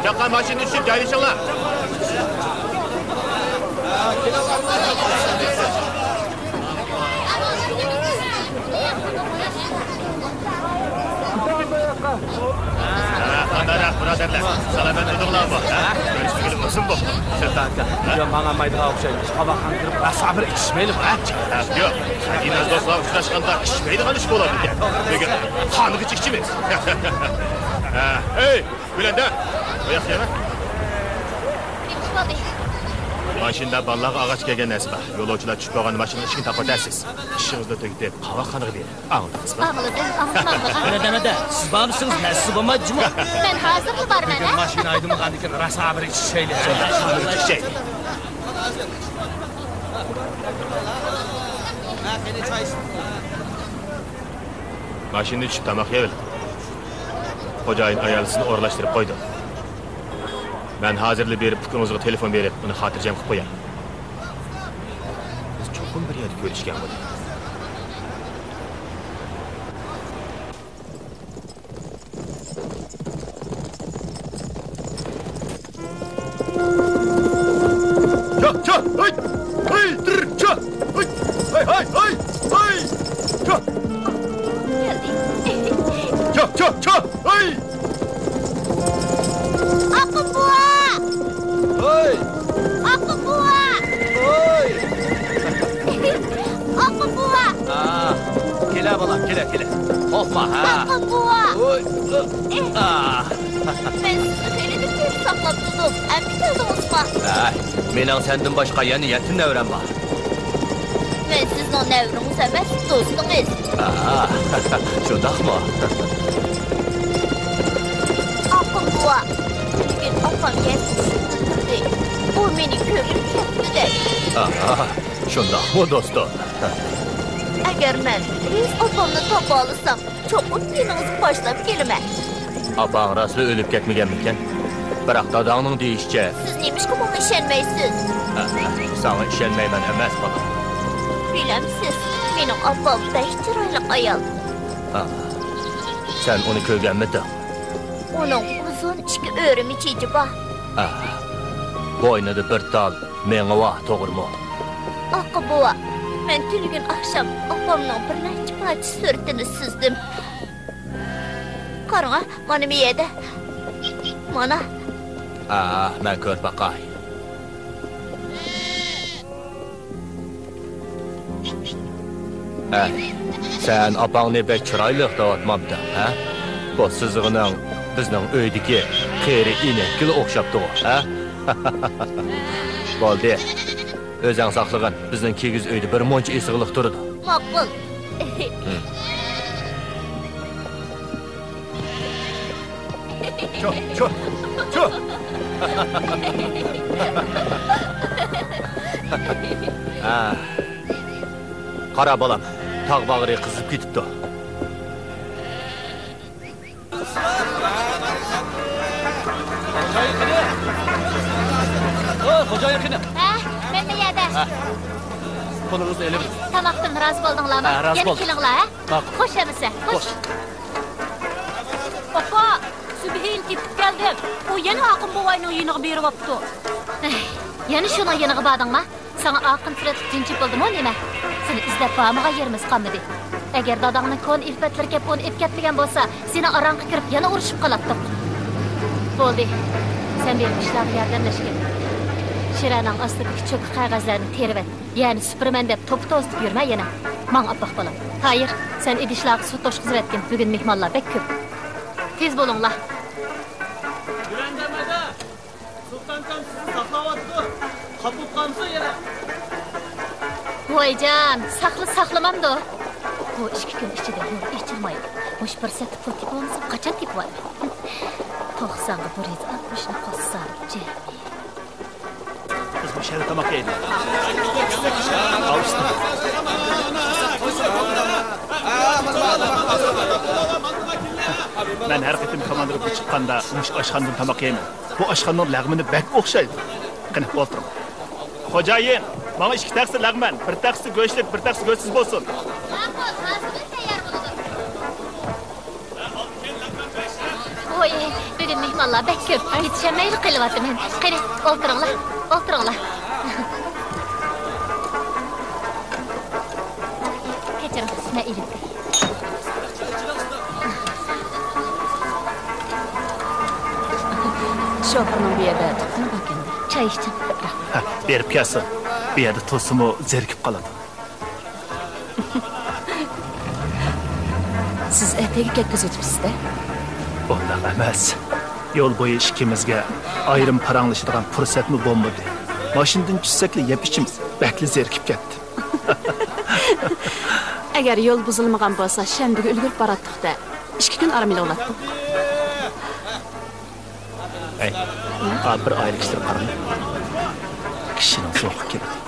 Chaqqa mashinada tushib joylashinglar. Qandarak birodarlar, salamat edinglar bu. Görüşmeli bo'lsin bu. Sultan aka, yo ma'qamaydigan o'xshaydi. Qabaxan kirib, sabr ichishmaylik, ha? Yo'q, Adinaz do'stlar uchrashganda ichmaydigan ish bo'ladi ekan. Bugun qoniga chiqishimiz. Hey, Gulanda, qo'yasizmi? Mashinada ballaq ağaç kelgan nasba. Yo'lovchilar tushib qolgan mashinani ishini topatasiz. Ishingizni tugitib, qavaqxonaga bering. Anladingizmi? Nada, siz bormisiz? Nasiz bo'lmadi juma. Men hozir borman. Bugun mashina aydimgandikan sabr ichishaylik. Mashinani tushib tamoq yeyil. Xo'jayin ayolsini o'rlashtirib qo'ydi. Ben hazırlı berip fikrinizga telefon berip uni xotirjam qilib qo'yay. Biz cho'qim bir yerda ko'rishgan bo'ldik. Cha, hey! Hey, dur, cha! Hey, hey, hey! Hey! Cha! Cha, hey! Akın buğa! Hey! Akın buğa! Hey! Akın buğa! Kele balam, kele. Korkma, ha! Akın buğa! Oy! Ben sizi köyledim ki saklap tutup, emmi kaldınız mı? Mening senden başka ya niyetin nevren var. Ben sizin nevriniz emez, dostunuz. Şundak mı? Akın buğa! Bugün apam geldi. O beni köyüm kepti. Şundak mı dostum? Eğer ben biz apamla tapa alırsam, çok mutluluğunuzu başlayıp gelime. Apan raslı ölüp ketmegenmiken? Bırak dadağının deyişçe. Siz neymiş ki bana işenmeysiz? Sana işenmeymen emez bana. Bilemsiz, benim apam 5 çıraylık ayal. Sen onu köygenmedin. Onun uzun içki örüm içici var. Boynadı bir dal, meni vah doğru mu? Akı buğa, ben tülgün akşam apamның bir neçe parça sürtünü süzdüm. Karına, bana bir yedi. Bana. Ben kör bakay. Sen apağını bek çıraylık dağıtmamdın, ha? Bu sızığının bizning öydeki qeri inekgil o'xshabdi o, ha? Bo'ldi. O'zing saqlag'in, bizning kigiz uyda bir muncha esiqliq turdi. Maqbul. Cho. Qara bolam, tog' bag'ri qizib ketibdi. Xo'ja yakini. Men bu yerda. Qo'lingizni elib. Tamoqdan rozi bo'ldinglarmi? Rozi bo'ldim. Kelinglar, ha? Xo'sh emisa, xo'sh. Opa, Subhiyin ketib keldim. O yana Aqın buvayning uyiniga berib opti. Yana shuni yeniga bordingmi? Sana Aqın suratib tinchib bo'ldimi nima? Seni izlab bormagan yerimiz qolmadi. Agar dadangning kon ilfatlarga pon ep ketmagan bo'lsa, seni orangga kirib yana urushib qolatdik. Bo'ldi. Sen benim işlerime yardımlaşken. Şiranın astidagi çöp qog'ozlarni terib et. Ya'ni supuraman deb to'p to'zitib yurma yana. Mang oppoq bolam. Hayır, sen idishlarga suv to'shqizib etgin. Bugun mehmonlar bek ko'p. Tez bo'linglar. Güvendemede. Sultan Kam sizi saklavatdı. Kapıp kamsa yere. Voycan, saqlamamdi. Bu 2 kun ichida yo'l echirmaydi. Mush bir sati pul tepib olmasa qachon tepib olaman? 90'ga 160'ni qo'shsam, Biz bu şehre tamak yiyelim. Alıştım. Ben her qitim komandırıp çıqqanda muş aşxandan tamak yeyman. Bu aşxanın lağmini bek o'xshaydi. Qani o'tiring. Xo'jayin, menga 2 taksi lag'man, bir taksi go'shtlik, bir taksi go'shtsiz bo'lsin. Voy, bugun mehmonlar bek ko'p. Yetishmayli qilyapman. Qani, o'tiringlar. Kechiring, men ilib. Şoförün bir yerdə tutqunu bakında. Çay içtin. Berib kelsin. Bu yerda to'simi zerikib qoladi. Siz ertaga ketkazibsiz-da? Undaq emas. Yo'l bo'yi ikkimizga ayrim paranglashadigan fursatmi bo'lmadi. Mashinadan tushsakla yeb ichimiz bakli zerikib ketdi. Agar yo'l buzilmagan bo'lsa, shandaga ulgurib boratdik-da. 2 kun aramila olatdik. Ey, bir aylık işler qarang. Kishini so'qib keladi.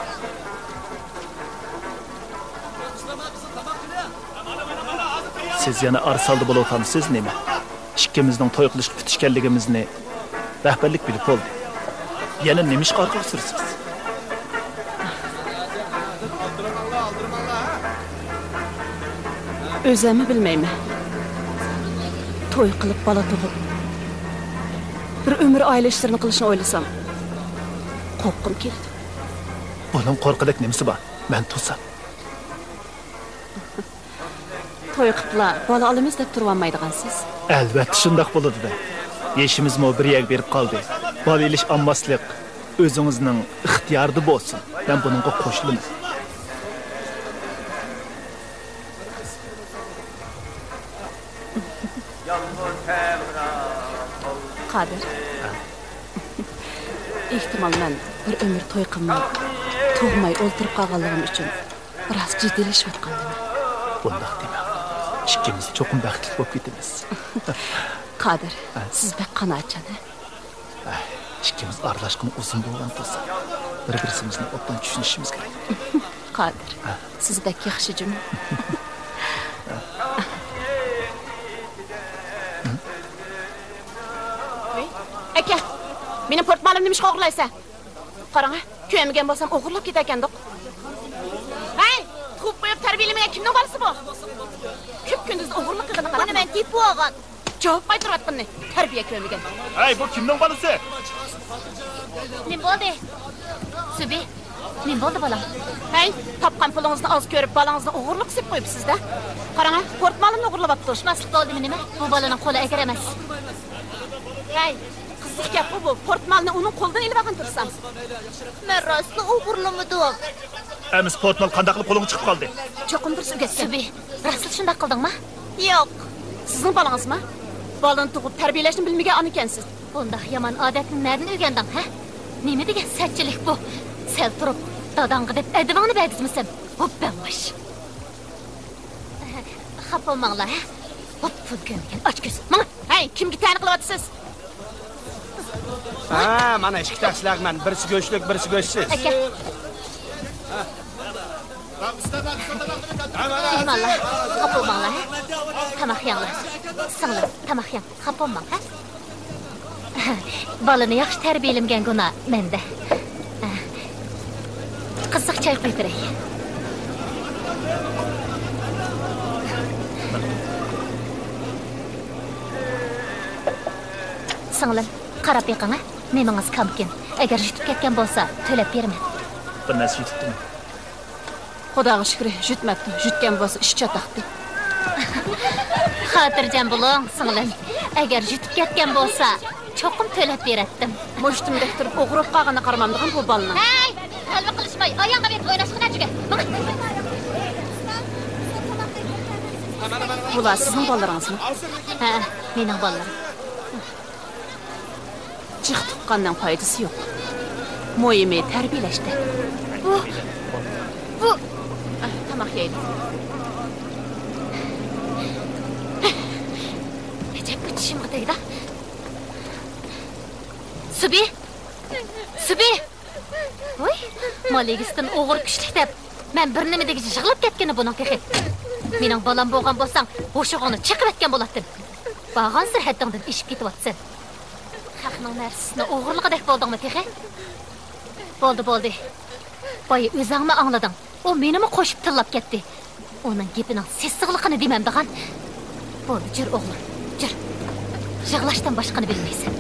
Siz yana arsalda bo'layotgansiz nima? Ikkimizning to'y qilishga kutishganligimizni rahbarlik bilib bo'ldi. Yana nima ish orqali sursiz? O'zimni bilmayman. To'y qilib bola tug'ib bir ömür aile işlerini qilishni o'ylasam, qo'rqim keldi. Bunun qo'rqidak nimasi bor? Men to'sam. To'y qiliblar, bola olamiz deb turolmaydigansiz. Albatta shundoq bo'ladi-da. Yeshimizmi bir yak berib qoldi. Bola ilish olmaslik o'zingizning ixtiyorida bo'lsin. Men buningga qo'shilaman. Qadir. Ehtimal men bir ömür to'y qilmay, tug'may o'ltirib qolganligim uchun biroz jiddiylashayotgandim. Bundaq dema. Ikkimiz cho'qim baxtli bo'lib ketamiz. Qadir, siz bek qanoatchan. Ikkimiz aralashqan uzun bo'lgan bo'lsa, bir-birimizni obdan tushunishimiz kerak. Qadir, siz bek yaxshi juma. Aka, meni portmolimni nima o'g'irlaysa? Qarang, ko'yamagan bo'lsam o'g'irlab ketakandiq. Hey, ko'p qo'yib tarbiyalamagan kimning bolasi bu? Ko'p kunduz o'g'irlik qilgan qarang. Men tepib olgan. Javob qaytaryaptimni. Tarbiya ko'rmagan. Hey, bu kimning bolasi? Nim bo'ldi? Subi, nim bo'ldi bolam? Hey, topgan pulingizni oz ko'rib, bolangizni o'g'irlik qilib qo'yibsiz-da. Qarang, portmolimni o'g'irlab turishmaslik bo'ldimi nima? Bu bolaning qo'li agar emas. Hey, qiziq gap bu. Portmalni uning qo'lidan ilib olgan tursam. Men rostli o'g'irlamadim. Emis portmal qanday qilib qo'lingga chiqib qoldi? Cho'qim bir suvga Subi, rostli shunday qildingmi? Yo'q. Sizning bolangizmi? Bolani tug'ib tarbiyalashni bilmagan ona ekansiz. Bundaq yomon odatni nerdan o'rganding, ha? Nima degan satchilik bu? Sel turib, dadangga deb adivongni bagizmisan? Hoppanmash. Xafa bo'lmanglar, ha? Hop, pul ko'mgan ochko'z. Mana, hey, kimga ta'yin qilyapsiz? Ha, mana 2 taksilag'man, birisi go'shtlik, birisi go'shtsiz. Aka. Mehmonlar, xafa bo'lmanglar, ha? Tamoq yanglar. Singlim, tamoq yang, xafa bo'lmang, ha? Balani yaxshi tarbiyalangan gunoh menda. Qiziq choy qo'ytiray. Singlim, qarab beqing, ha? Nemingiz kamkin. Agar yutib ketgan bo'lsa, to'lab beraman. Bir narsa yutibdimi? Xudoga shukr, yutmabdi. Yutgan bo'lsa ish chataqdi. Xotirjam bo'ling, singlim. Agar yutib ketgan bo'lsa, cho'qim to'lab beratdim. Moştumda turib o'g'irib qolganini qaramamdigan bu balni. Hey, qalbi qilishmay, oyog'ingga bet o'ynashqin achiga. Bular sizning bolalarыңызmı? Ha, mening bolalarim. Jiq tuqqandan foydasi yo'q. Mo'yimi tarbiyalashdi. Bu tamoq yeydi. Necep bütüşümü tegdi. Subi! Subi! Oy, maligistin oğur güçlük dep. Men bir nimedeki jığılıp ketkeni bunun tehi. Mening balam bo'lgan bo'lsang, bo'shig'ini chiqib etgan bo'latdin. Bag'an sirhatingdan ishib ketyapsan. Haqning narsasini o'g'irligidek bo'ldingmi tehi? Bo'ldi. Boya o'zingmi anglading? O menimi qo'shib tillab ketdi. Uning gapining sessiqligini demamdigan. Bo'ldi, jir o'g'lim, jir. Yig'lashdan boshqani bilmaysan.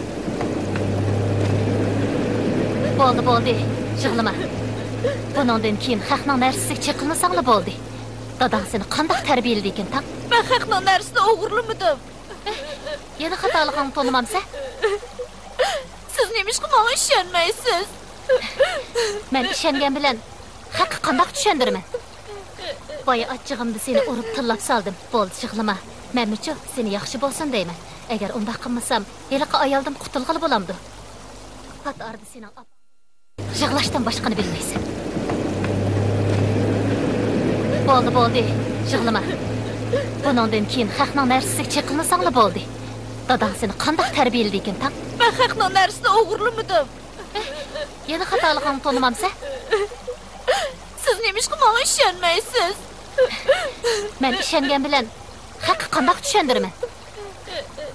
Bo'ldi, yig'lama. Buningdan keyin haqning narsasiga chiqilmasangla bo'ldi. Dadang seni qanday tarbiyaladi ekan, taq? Men haqning narsasini o'g'irlamadim. Yana xatolig'ingni to'nimamsa? Siz nemishqa menga ishonmaysiz? Men ishongan bilan haqni qanday tushundiraman? Boya achchig'imda seni urib tillab soldim. Bo'ldi, yig'lama. Menmichu seni yaxshi bo'lsin deyman. Agar undaq qilmasam, heliqi ayoldan qutulg'ili bo'lamdi. Pat ardi sening yig'lashdan boshqani bilmaysan. Bo'ldi, yig'lama. Buningdan keyin haqning narsasiga chiqilmasangla bo'ldi. Dadang seni qanday tarbiyaladi ekan, taq? Men haqning narsasini o'g'irlamadim. Yana xatolig'ingni to'nimamsa? Siz nemishqa menga ishonmaysiz? Men ishongan bilan haqni qanday tushundiraman?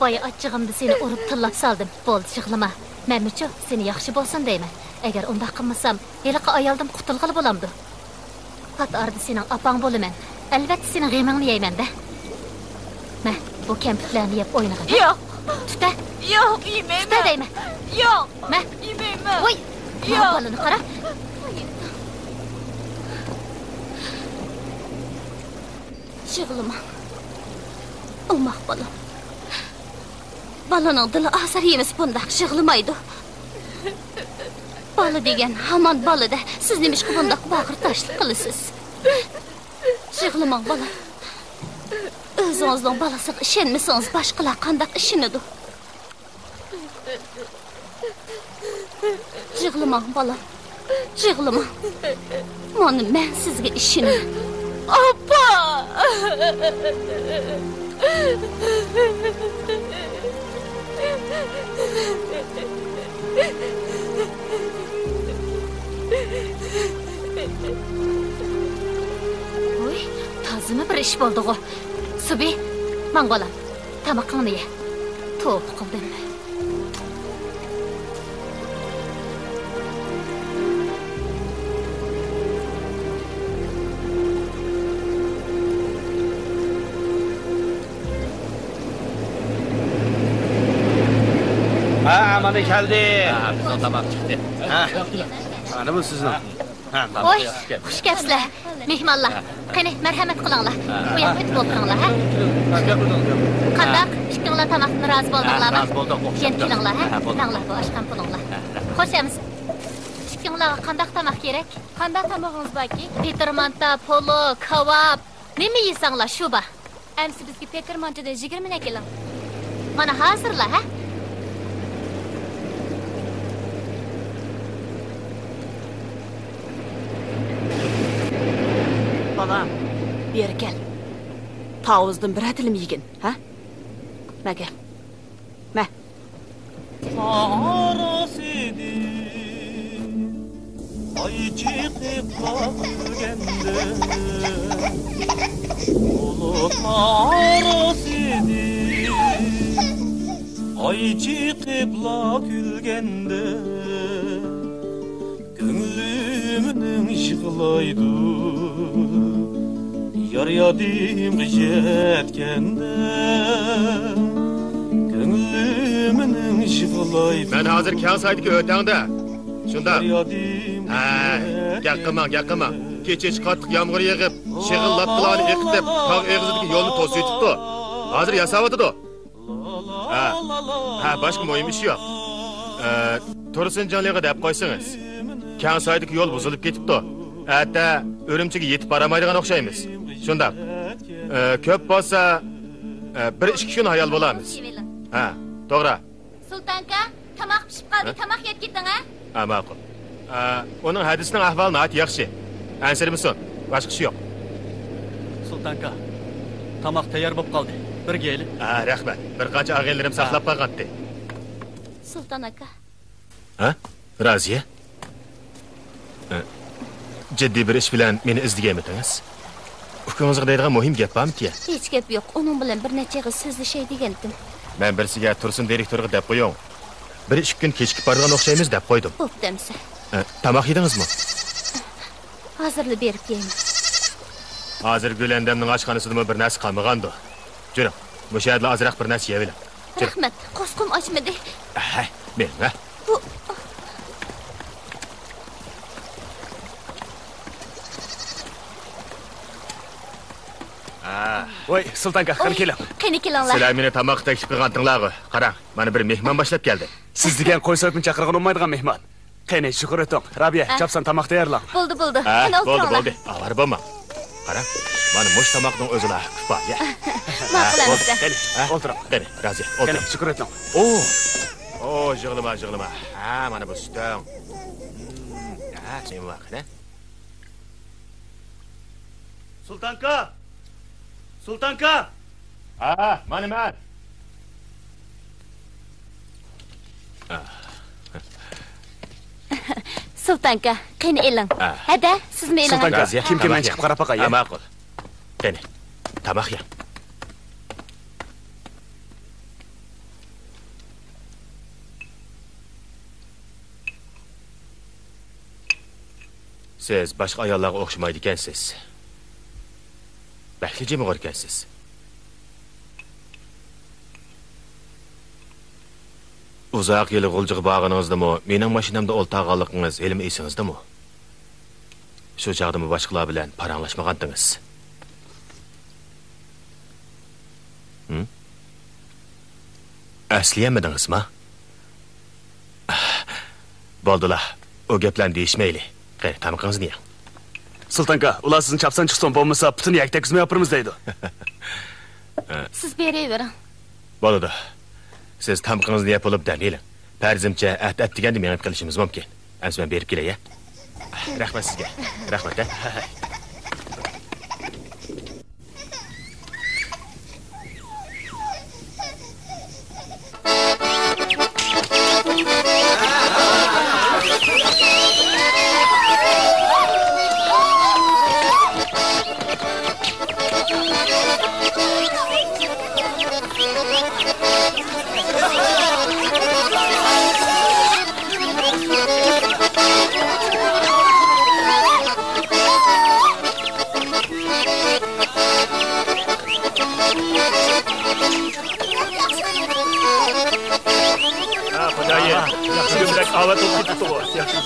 Boya achchig'imda seni urib tillab soldim. Bo'ldi, yig'lama. Menmichu seni yaxshi bo'lsin deyman. Agar undaq qilmasam, heliqi ayoldan qutulg'ili bo'lamdi. Pat ardi sening opang bo'laman. Albatta sening g'amingni yeyman-da. Ma, bu kampirlarni yeb o'ynag'in. Yo'q. Tuta. Yo'q, yeymayman. Tuta deyman. Yo'q. Ma, yeymayman. Voy. Yo'q. Bolani qara. Yig'lama. O'maq bolam. Balaning dili asar emas bundaq yig'lamaydi. Bola degan hamon bolada. Siz nemishqa bundaq bag'ir tashlik qilasiz? Yig'lamang bolam. O'zingizning balasiga ishonmasangiz boshqalar qanday ishonadi? Yig'lamang bolam. Yig'lamang. Mana men sizga ishonaman. Opa! Oy, tazimi bir ish bo'ldi-ku. Subi, men bolam, tamoqingni ye. To'p qildim. Mana keldi. Bizning tamoq chiqdi. Mana bu sizning. Oy, xush kelibsizlar. Mehmonlar. Qani, marhamat qilinglar. Bu yoqqa o'tib o'tiringlar, ha? Qandaq? Ikkinglar tamoqni rozi bo'ldinglarmi? Rozi bo'ldik. Keyin kelinglar, ha? Tanglar bu oshqan pulinglar. Xo'shamiz. Ikkinglarga qandaq tamoq kerak? Qanday tamog'ingiz borki? Petermanta, polo, kebab. Nima yeysanglar shu ba? Amsi bizga pekermanchada 20 keling. Mana hozirlar, ha? Balam, beri kel. Tavuzdan bir atilim yegin, ha? Ma gel. Ma. Arasidi ay çıkıp kalgende Bulut arasidi ay çıkıp külgende Gönlümün yığılaydı Yar yadim yetkende Gönlümün yığılaydı Ben hazır kağıtsaydık ötende. Şunda. Yakıma. Keçeç qattiq yağmur yağıp, şığıllattılarını eqitip, tağ eğizideki yolunu to'suytibdi. Hazır yasavatidi. Ha, başka moyum iş yok. Tursunjonliga deb qo'ysangiz. Kang soydagi yo'l buzilib ketibdi. Hatta Urumchiga yetib boramaydigan o'xshaymiz. Shundaq. Ko'p bo'lsa 1-2 kun hayal bo'lamiz. Ha, to'g'ri. Sultanka, tamoq pishib qoldi, tamoq yeb keting, ha? Ha, ma'qul. Uning hadisining ahvoli nihoyat yaxshi. Ansirmisan? Boshqa ish yo'q. Sultanka, tamoq tayyor bo'lib qoldi. Birga eli. Ha, rahmat. Bir qancha og'aylarim saqlab qolgandi. Sultan aka. Ha? Raziya? Jiddiy bir ish bilan meni izlaganmidingiz? Ukangizga deydigan muhim gap bormi-ki? Hech gap yo'q. Uning bilan bir necha yil so'zlashay degandim. Men birsiga Tursun direktoriga deb qo'ying. 1-2 kun kechikib borgan o'xshaymiz deb qo'ydim. Bo'pdimsa. Tamoq yedingizmi? Hozirli berib keldim. Hozir Gulandamning oshxonasida bir narsa qolmagandi. Juring, bu yerda ozroq bir narsa yeylik. Rahmat. Qo'sqim ochmadi. Ha, men, ha. Bu Voy, Sultanka, qani keling. Qani kelinglar. Sizlar meni tamoq taklif qilgandinglar. Qarang, mana bir mehmon boshlab keldi. Siz degan qo'y so'yibni chaqirgan olmaydigan mehmon. Qani, shukur eting. Rabiya, chopsan tamoq tayyorlang. Bo'ldi. Qani o'tiringlar. Bo'ldi. Avar bo'lma. Qarang, mana mush tamoqning o'zida kifa. Ma'qulamiz. Qani, o'tiring. Qani, Raziya, o'tiring. Qani, shukur eting. O, yig'lama. Ha, mana bu sutang. Ha, sen vaqt, ha? Sultanka! Ha, mana. Sultanka, qani eling. Hada, siz meni eling. Sultanka, kim-kimdan chiqib qarab boqay. Ha, ma'qul. Qani, tamoq ye. Siz boshqa ayollarga o'xshamaydi ekansiz. Baxtli jimg'or ekansiz. Uzoq yil g'uljiq bog'inizdami, mening mashinamda o'ltag'anligingiz ilmi esingizdami? Shu chaqdami boshqalar bilan paranglashmagandingiz. Asliyamidingizmi? Bo'ldilar. O gaplarni deyishmayli. Qani, tamoqingizni yeng. Sultanka, ular sizni chapsan chiqsin bo'lmasa, butun yaktak kuzmay yo'pirmiz deydi. Siz beravering. Bo'ladi. Siz tamoqingizni yeb olib daniling. Farzimcha at deganda men qilishimiz mumkin. Ansi men berib kelay-ya. Rahmat sizga. Rahmat. Avat olib ketdi to'g'ri. Yaxshi.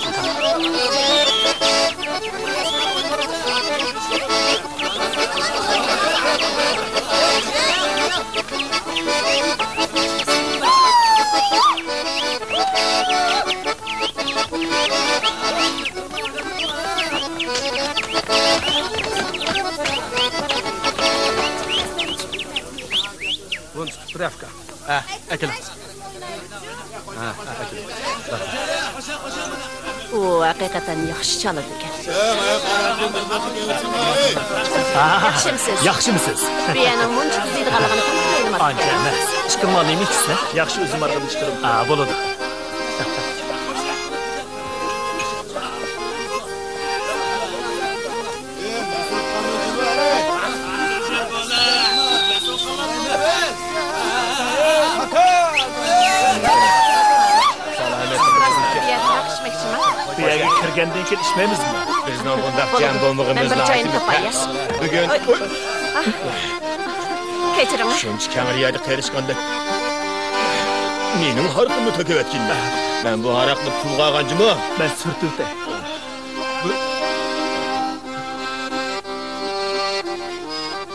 Bunch spravka. Akil. U haqiqatan yaxshi chaladi ekan. Yaxshimisiz? Biyaning muncha tuzaydiganligini bilmayman. Ancha emas. Chiqimolingmi-chi? Yaxshi o'zim orqadan chiqarib. Bo'ladi. Biyaga kirgandan keyin ishmaymizmi? Bizning bundaq jam bo'lmog'imizni aytib. Bugun Kechiring. shuncha kamariyada qerishganda mening harqimni to'kayotganda. Men bu haraqni pulga olganjimi? Men surtildi.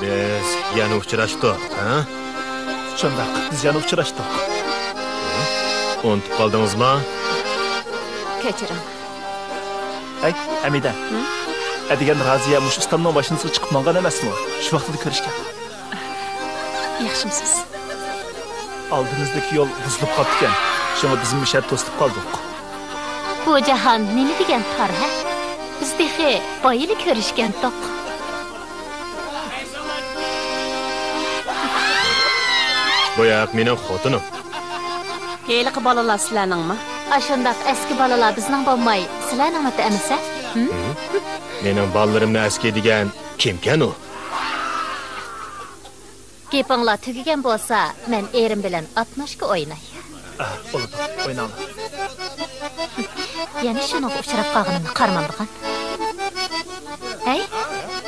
Biz yana uchrashdik, ha? Shundoq, biz yana uchrashdik. Unutib qoldingizmi? Kechiring. Ay, Hamida. Adigan Raziya mush ustamning boshingizga chiqib mangan emasmi? Shu vaqtida ko'rishgan. Yaxshimisiz? Oldinizdagi yo'l buzilib qoldi ekan. Shunga bizim ishlar to'sib qoldik. Bu jahon nima degan tor, ha? Biz dexe boyili ko'rishgandik. Bu yoq mening xotinim. Heyliqi bolalar sizlarningmi? Ashundaq eski bolalar bizning bo'lmay, sizlarning emisa? Mening bolalarımni aski degan kimkan u? Gepinglar tugagan bo'lsa, men erim bilan atnoshga o'ynay. Bo'ldi, o'ynayman. Yana shunga uchrab qolganimni qarmamdiqan. Hey,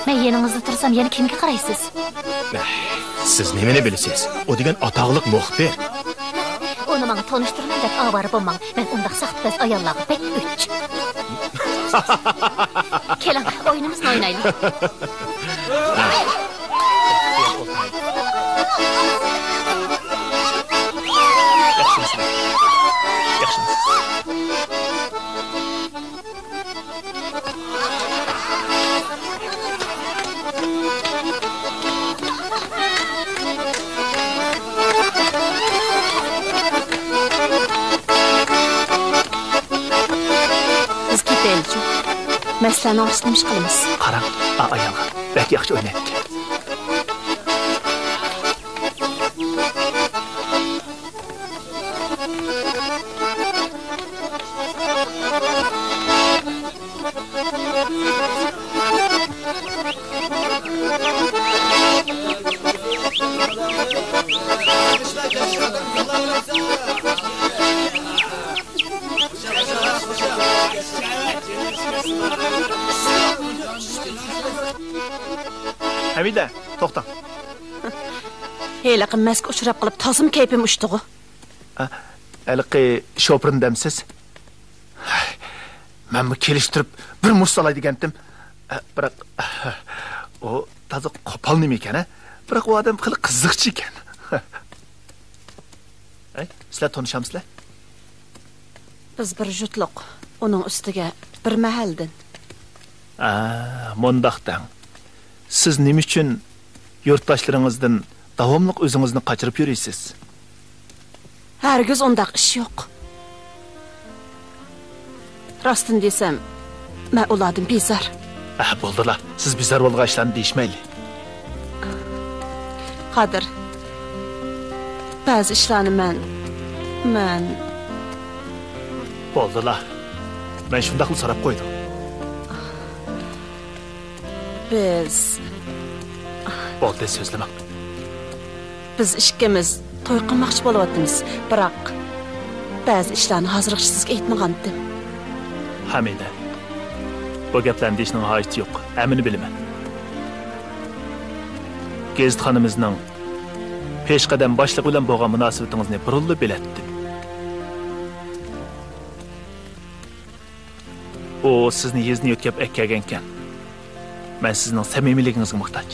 men yaningizda tursam, yana kimga qaraysiz? Siz nimani bilasiz? O degan ataqliq muxbir. Onu bana tanıştırman deb avara bo'lmang. Men undaq saxtbaz ayollarga pek uch. Keling, o'yinimizni o'ynaylik. Məsələni aşqımış qılımız. Qarang, ayolga bək yaxşı oynayıbdı. Hamida, to'xta. Heyli qimmask uchrab qilib, tozim kaypim ushtig'i. Aliqi shopirin demsiz. Men bu kelishtirib bir mush solay degandim. Biroq o toza qo'pol nima ekan, ha? Biroq u odam qilib qiziqchi ekan. Ay, sizlar tanishamsizlar? Biz bir jutliq, uning ustiga bir mahaldin. Mondaqdan. Siz nima uchun yurtdoshlaringizdan davomli o'zingizni qochirib yurasiz? Hargiz undaq ish yo'q. Rostini desam, men ulardan bezor. Bo'ldilar. Siz bezor bo'lgan ishlarni deyishmayli. Qadir. Ba'zi ishlarni men bo'ldilar. Men shundaqli so'rab qo'ydim. Biz bo'ldi so'zlama. Biz ishkimiz to'y qilmoqchi bo'lyapmiz, biroq ba'zi ishlarni hozircha sizga aytmagandim. Hamida. Bu gaplarni deyishning hojati yo'q. Amini bilaman. Gezitxonimizning peshqadam boshliq bilan bo'lgan munosabatingizni burunli bilatdim. O sizni yezni yo'tkab akkagan ekan. Men sizning samimiyligingizga muhtoj.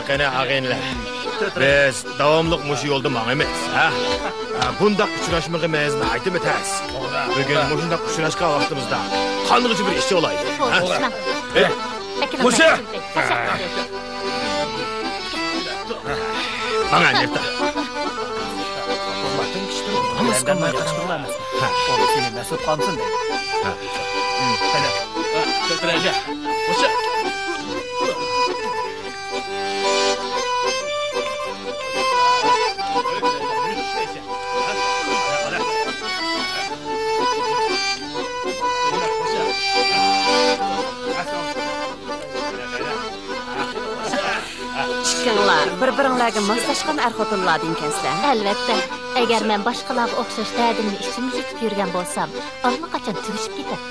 Qani ağaynlar. Biz davomliq mush yo'lda mangamiz, ha? Bundaq uchrashmag'imizni aytib o'tasiz. Bugun mushundaq uchrashga vaqtimizda qanig'ichi bir ishchi olaydi. Musha! Mana nerda? Hammasdan yaxshilarmiz. O seni mas'ul qolsin deydi. Qani. Ko'tiraja. Musha. Chiqinglar, bir-biringlarga moslashgan er-xotinlar ekansiz. Albatta. Agar men boshqalarga o'xshash ta'dimni ichimga yutib yurgan bo'lsam, allaqachon tugishib ketadi.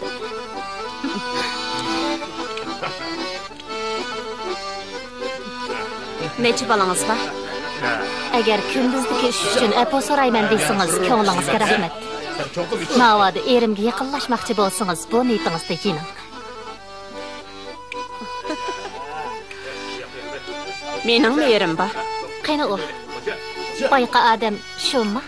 Necha balangiz bor? Agar kunduzdagi ish uchun apo so'rayman desangiz, ko'nglingizga rahmat. Navoda erimga yaqinlashmoqchi bo'lsangiz, bu niyatingizda yining. Mening yerim bor. Qani u? Boyqa odam shumi?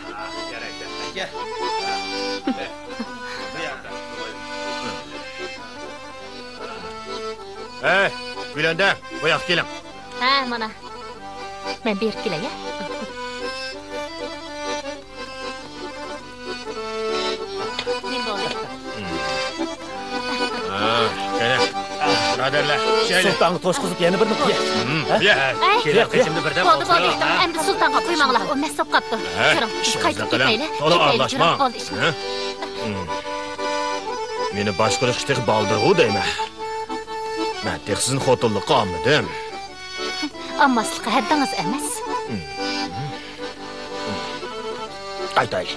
Gülende, bu yoqqa keling. Ha, mana. Men berib kelay, ya. Men bo'ldi. Qani. Birodarlar, Sultanni to'shqizib yana birini qo'y. Kerak qilishimni birdan Bo'ldi. Endi sultonga qo'ymanglar. U nasib qopti. Kiring, qaytib ketmayli. To'la aralashma. Meni boshqa ishtiq baldirg'u deyman. Men texsizin xotinlikqa olmadim. Ammaslikqa haddingiz emas. Aytayli.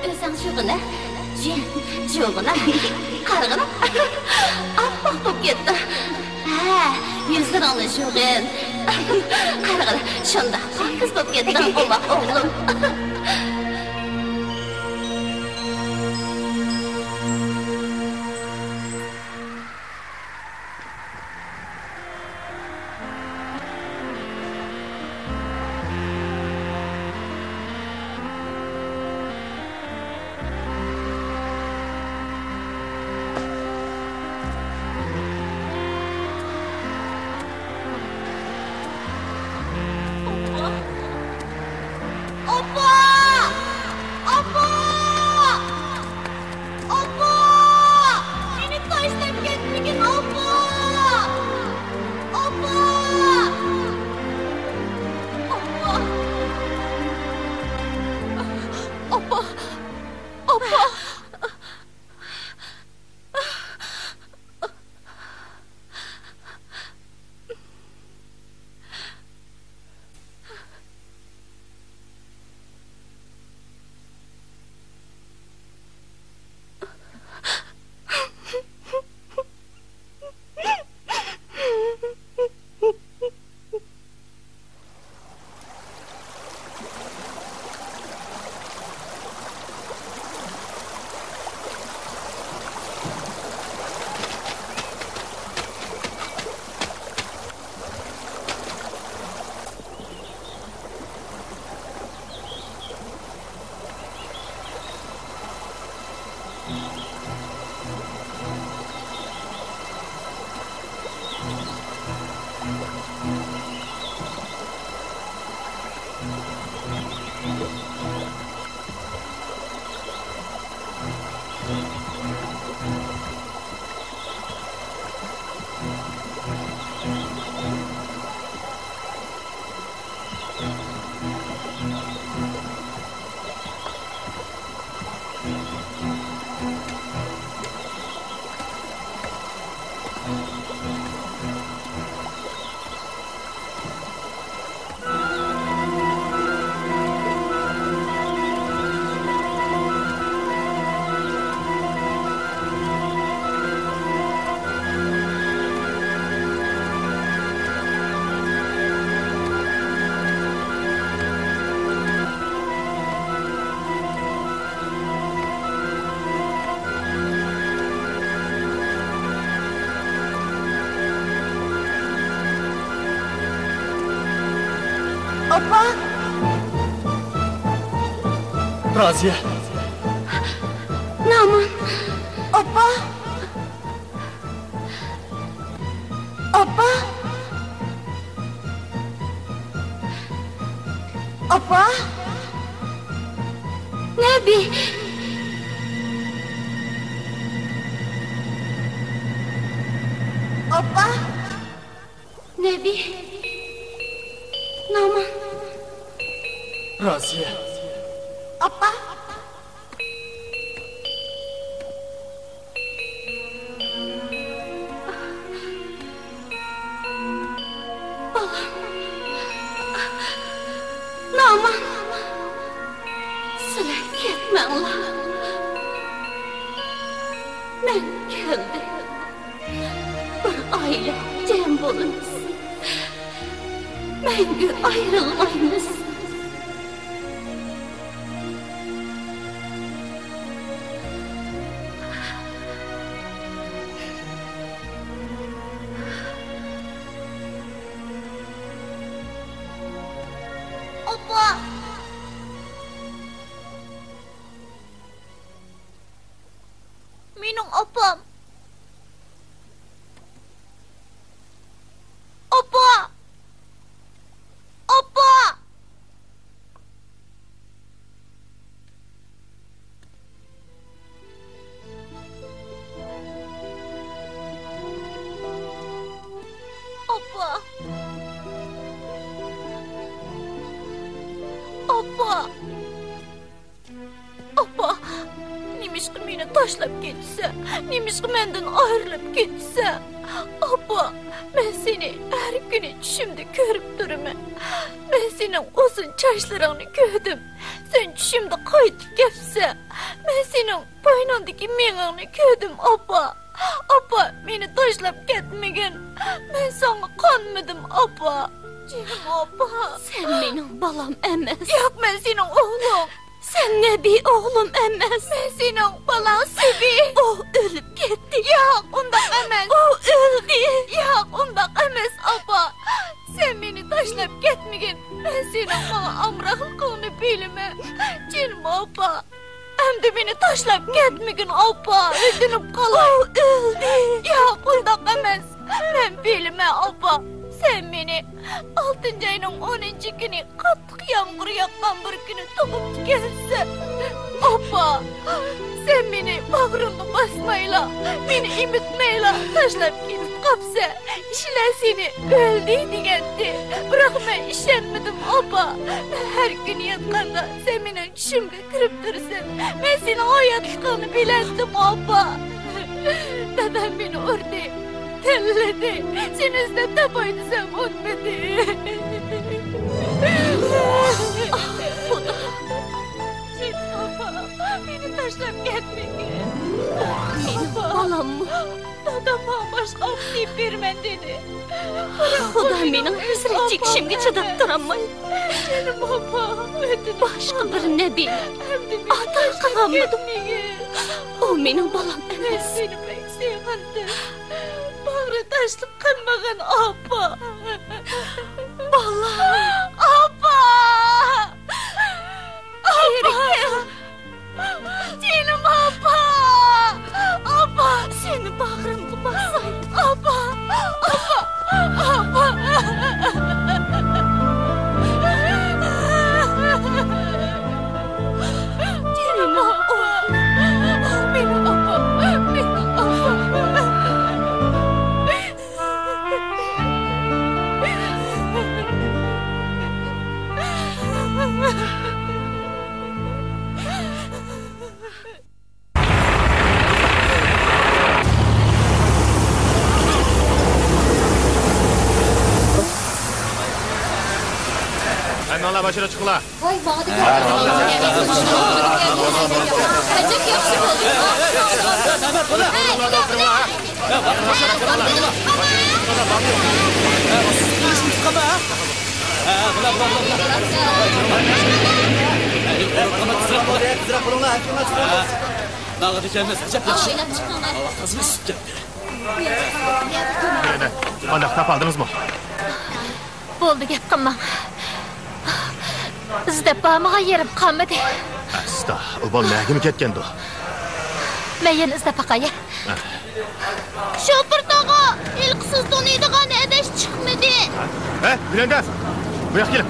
O'zing sho'g'ina. Sho'g'ina. Qarag'ina. Appoq bo'lib ketdi. Ha, yuzlaringni sho'g'in. Qarag'ina, shunda pokiz bo'lib ketding, o'g'lim. Oppa! Opa! Raziye. Naman. Opa! Opa! Opa! Nebi? Opa! Nebi? Naman. Raziye. Opa! Naman. Sizlar ketmanglar. Men keldim. Bir aile cem bo'lamiz. Mangu ayrılmaymiz. Opa! Mening opam. Opa! Opa! Opa! Opa! Opa! Nimişki meni tashlab ketsa, nimişki mendan ayrilib ketsa. Opa, men seni har kuni tushimda ko'rib turaman. Men sening uzun sochlaringni ko'rdim. Sen tushimda qaytib kelsa, men sening bo'yningdagi mengingni ko'rdim, opa. Opa, meni tashlab ketmagin. Men senga qonmadim, opa. Canım opa. Sen mening balam emas. Yo'q, men sening o'g'ling. Sen Nebi oğlum emas. Men sening balang Subi. O ölüp ketdi. Yo'q, undaq emas. O öldü. Yo'q, undaq emas, opa. Sen meni tashlab ketmagin. Men sening menga amroqligingni bilaman. Canım opa. Endi meni tashlab ketmagin, opa. O'tinib qolay. O öldü. Yo'q, undaq emas. Men bilaman, opa. Sen meni 6 ayning 10 kuni qattiq yomg'ir yoqqan bir kuni tug'ib kelsin. Opa, sen meni bag'ringga bosmayla, meni imitmayla tashlab ketib qolsa, ishlar seni o'ldi degandi. Biroq men ishonmadim, opa. Men har kuni yotganda sen mening tushimga kirib tursan. Men seni hayotligingni bilardim, opa. Dadam meni urdi. Telledi. Seni izlab topay desem o'tmadi. Xudo. Sen opa, meni tashlab ketmagin. Mening balammi? Dadam boshqa olib berman dedi. Xudo mening hasrat chekishimga chidab turolmay. Canım opa, boshqa bir Nebi ota qilganmidim. O mening balam emas. Seni pek sevgandim. Bağrı taşlık kırmağın opa. Balam. Opa! Geri gel. Canım opa! Opa! Seni bağrımda basay. Opa! Opa! Opa! Canım opa! Benim opa! Benim opa! Hayvanlar başına çıkıla. Voy, bog'da qancha yaxshi Nağdı gelmez, acaba yaxşı. O'ylab chiqqanlar. Allah qizini süt Mana, qanday topaldingizmi? Bo'ldi, gap qilmang. İzdep bağmağa yerim kalmadı. Asta, obal nägimi ketgendo? Men yana izdep bakaya. Şopur dağa, ilqsiz donuydigan edeş çıkmadı. Gülendam. Bu yoqqa kelin.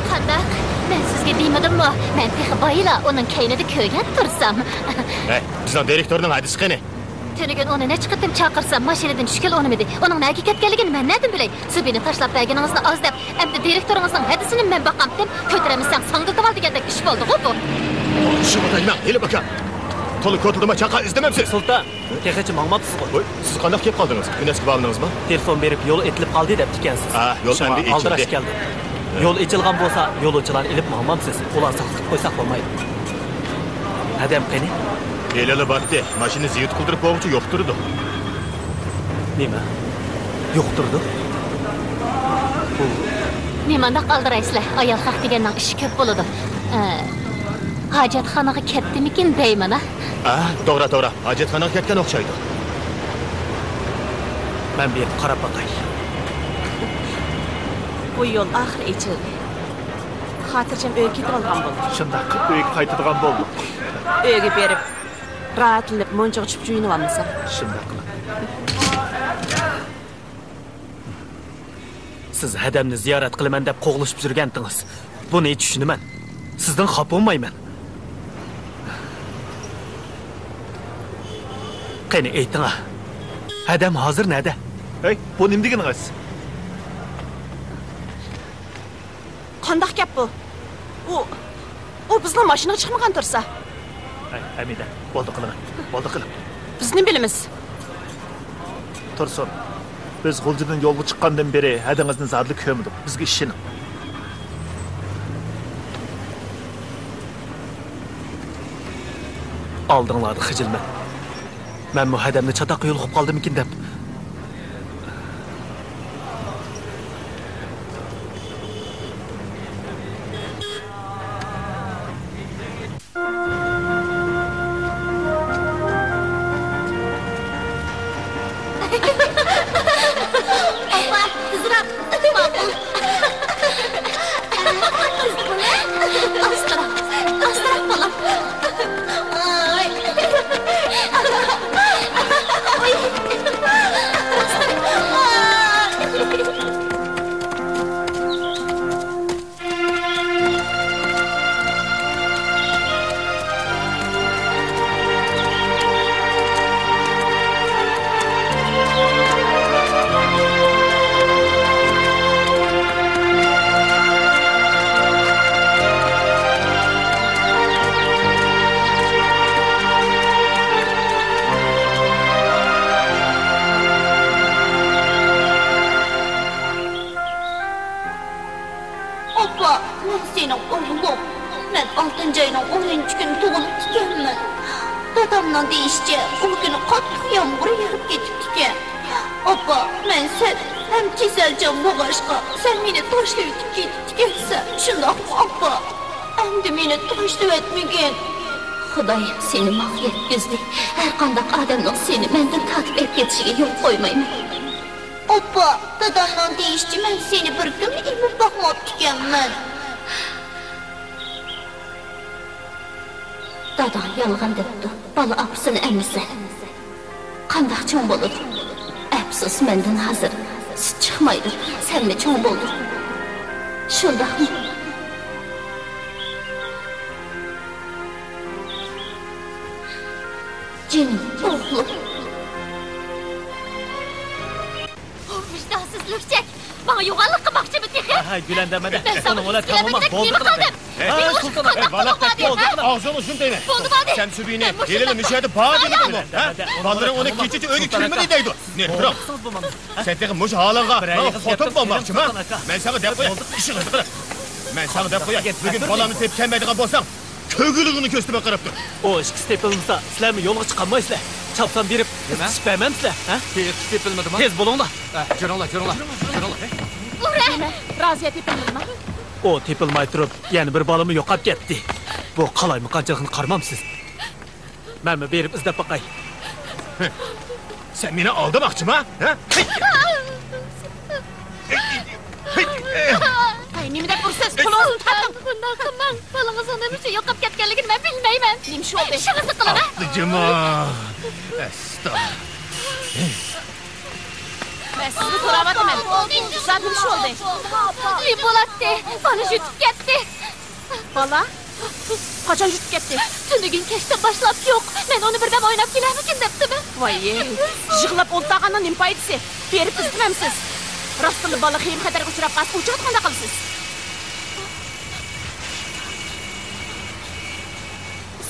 Qandaq? Men sizga deymadimmi? Men texi bayila uning kaynida ko'rgan tursam. Bizning direktorning hadisi qani? Tunigun uni nech qitim chaqirsam mashinadan tushkil o'nimidi. Uning nega ketganligini men nereden bilay? Siz beni tashlab berganingizni oz deb, endi direktoringizning hadisini men baqam deb ko'taramasam sangdirib ol degandek ish bo'ldi-ku bu. Shu o'tayman, eli bakan. To'liq ko'tildima chaqa izlamamsiz. Sultan, texichi maqmabsiz-ku. Siz qanday kelib qoldingiz? Unesga bog'landingizmi? Telefon berib yo'l etilib qoldi deb tikansiz. Yo'l endi aldirash keldi. Yo'l ichilgan bo'lsa, yo'lovchilar ilib maqmamsiz. Ular saqlab qo'ysak bo'lmaydi. Adam qani? Elali batdi. Mashina ziyut qildirib bo'g'chi yo'q turdi. Nima? Yo'q turdi? Nimanda qaldiraysizlar? Ayol haq deganning ishi ko'p bo'ladi. Hojatxonaga ketdimikin deyman-a? To'g'ri. Hojatxonaga ketgan o'xshaydi. Men bir qarab baqay. Bu yo'l oxiri ichildi. Xotirjam uyga ketib olgan bo'ldi. Shunday qilib uyga qaytadigan bo'ldik. Uyga berib, rahatlanib, monchoq ichib yuyinib olmasam. Shunday qilib. Siz hadamni ziyorat qilaman deb qo'g'lishib yurgandingiz. Buni tushunaman. Sizdan xafa bo'lmayman. Qani ayting. Hadam hozir nada? Bu nima deganingiz? Qandaq gap bu? U bizning mashinaga chiqmagan tursa. Hamida, bo'ldi qilaman. Bo'ldi qilib. Biz nima bilamiz? Tursun. Biz G'uljidan yo'lga chiqqandan beri hadangizni zadli ko'rmadik. Bizga ishining. Aldinglarni xijilman. Men bu hadamni chatoqqa yo'lg'ib qoldimikin deb. Deyişçe, o günü qattiq yağmur yağıp ketibdikan. Opa, men sen hem keselcan boğaşqa, sen meni tashlab ketibdikansan. Shundoqmi, opa? Endi meni tashlab etmagin. Xudoyim, seni mag'firət ko'zli. Har qanday odamning seni mendan tatib etib ketishiga yo'l qo'ymayman. Opa, dadamning deyişçe, men seni bir kun emib boqmabdikanman. Dadan yalğan debdi. Bala apısını əmizə. Qandaq çoğ bolur. Əfsus məndən hazır. Süt çıxmaydı. Sən mi çoğ bolur? Şundaq mı? Cenim, oğlum. Vicdansızlık çek. Bana yuvarlak qilmoqchi bu texi. Gülendemede. Ben sana Ona tamamen nima qildim? Sultan, Ağzını şunu deyme. Bo'ldi badi. Sen sübini, gelini müşahede bağ demedin mi? Balların onu keçici öyle kilmedi deydi. Ne bırak? Sen tekin muş halınğa, bana fotoğraf olmakçı mı? Ben sana dep koyayım, işin hızlı kırık. Ben sana dep koyayım, bugün balanı tepki kelmeydiğen bolsan, kögülüğünü köstüme kırıp dur. O iş stepilmasa, sizler mi yolga çıkanmaysızlar? Çapsan berip, istipememsizlar? Stepilmedi mi? Tez bulunlar. Jo'ranglar. Ura! Raziyat tepilmedimi? O tepilmay turib, yani bir balımı yo'qolib ketdi. Bu qalaymi qanchag'ini qarmamsiz. Men mi berib izlab baqay. Sen beni aldamoqchi mi? Ay, nima deb Özünün üçün yoqab ketkenligini mən bilməyəm. Neymiş oldu? İşinizi qılın, ha? Atlıcıma. Estağfurullah. Ben sizni so'ravadim. Zat nima oldu? Libolatdi. Bana jutib ketdi. Bola? Qachon jutib ketdi? Tünügün kechdan boshlab yo'q. Men uni birdan o'ynab kelarmikin debdimi? Voy, yig'lab o'ltag'anni nima foydasi? Berib izlamsiz. Rostli bola xiyim xatarga uchrab qolsa, uch qanda qilsiz?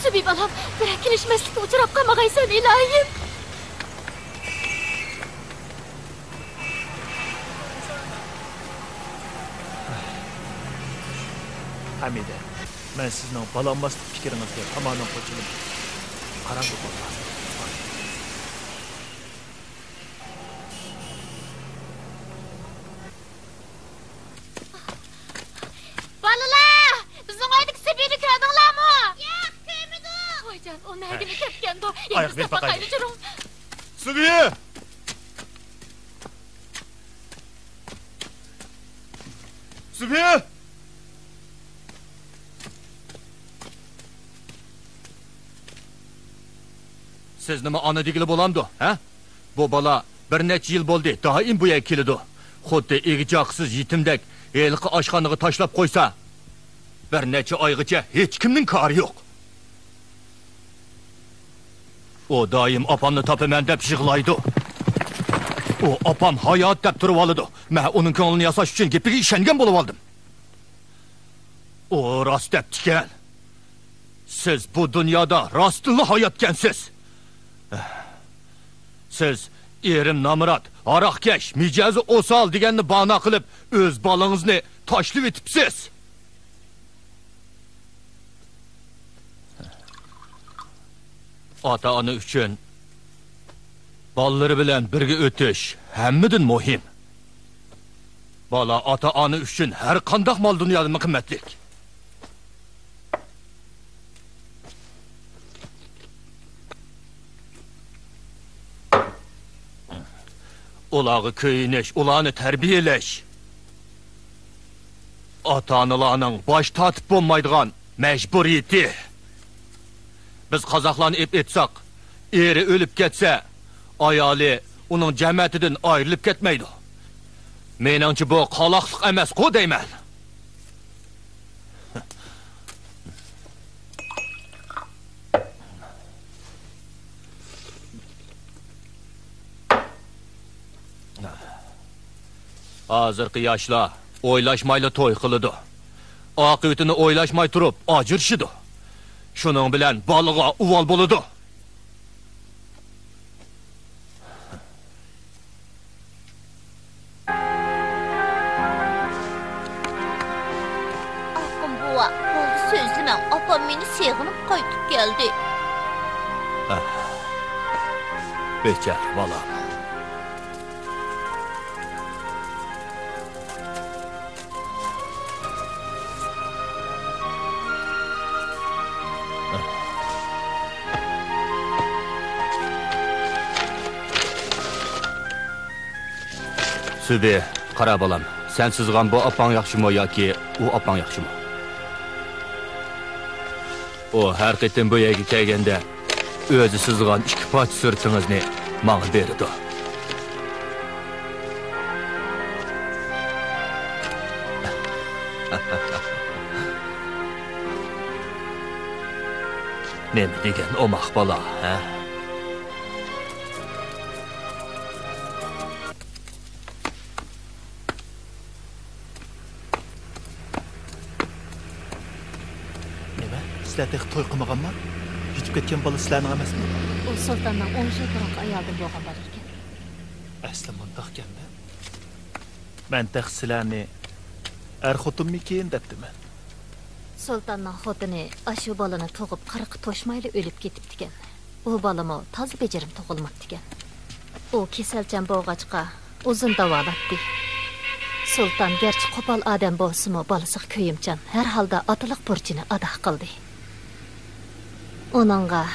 Subi balam, bir kelishmaslikka uchrab qolmag'aysan ilohim. Hamide, ben sizning balanmaslik fikringizga tamamen qo'shilib qarang'i bo'ldim. Balalar, bizning oydagi Subini ko'rdinglarmi? Yo'q, ko'rmadim. Voyjon, u nagini ketgandi. Oyoq ber baqayli. Subi! Subi! Siz nima ona degili bo'lamdi, ha? Bu bola bir necha yil bo'ldi, doim bu yerga keladi. Xuddi egijaqsiz yetimdek elqi oshxonaga tashlab qo'ysa, bir necha oygacha hech kimning kori yo'q. O doim opamni topaman deb yig'laydi. O opam hayot deb turib oladi. Men uning ko'nglini yasash uchun gapiga ishongan bo'lib oldim. O rost deb tikan. Siz bu dunyoda rostli hayotgansiz. Siz erim Namrat, aroqkash, mijozi o'sal deganni bahona qilib o'z bolangizni tashlab etibsiz. Ota-ona uchun bolalari bilan birga o'tish hammadan muhim. Bola ota-ona uchun har qanday mol dunyodan qimmatlik. Ularga köyüneş, ularni tarbiyalash. Ota-onalarning bosh tortib bo'lmaydigan majburiyati. Biz qozoqlarni etsaq, eri o'lib ketsa, ayoli uning jamiyatidan ayrilib ketmaydi. Meningcha bu qaloqlik emas-ku deyman. Hozirgi yoshlar o'ylashmayli to'y qiladi. Oqibatini o'ylashmay turib ajrashidi. Shuning bilan bolaga uvol bo'ladi. Akım buva, bo'ldi so'zlamang. Opam meni seg'inib qaytib keldi. Bechar bola. Subi, qara bolam. Sen sizgan bu opang yaxshimi yoki u opang yaxshimi? O har qitim bu yerga kelganda o'zi sizgan ikki poch sirtingizni menga berdi. Nima degan omaq bola, ha? Sizlar to'y qilmaganmi? Yutib ketgan bola sizlarning emasmi? U sultonning 10 yilroq ayoldan bo'lgan bola ekan. Asli mundaq ekan-da. Men sizlarni xotinmikin debdiman. Sultonning xotini ashu bolani tug'ib 40 to'shmayli o'lib ketibdi ekan. U bolamo toza bejirim tug'ilmabdi ekan. U kasalchan bo'lg'achqa uzun davolatdi. Sulton garchi qo'pol odam bo'lsa-mu, bolasiga ko'yimchan, har holda otaliq burchini ado qildi. Onunğa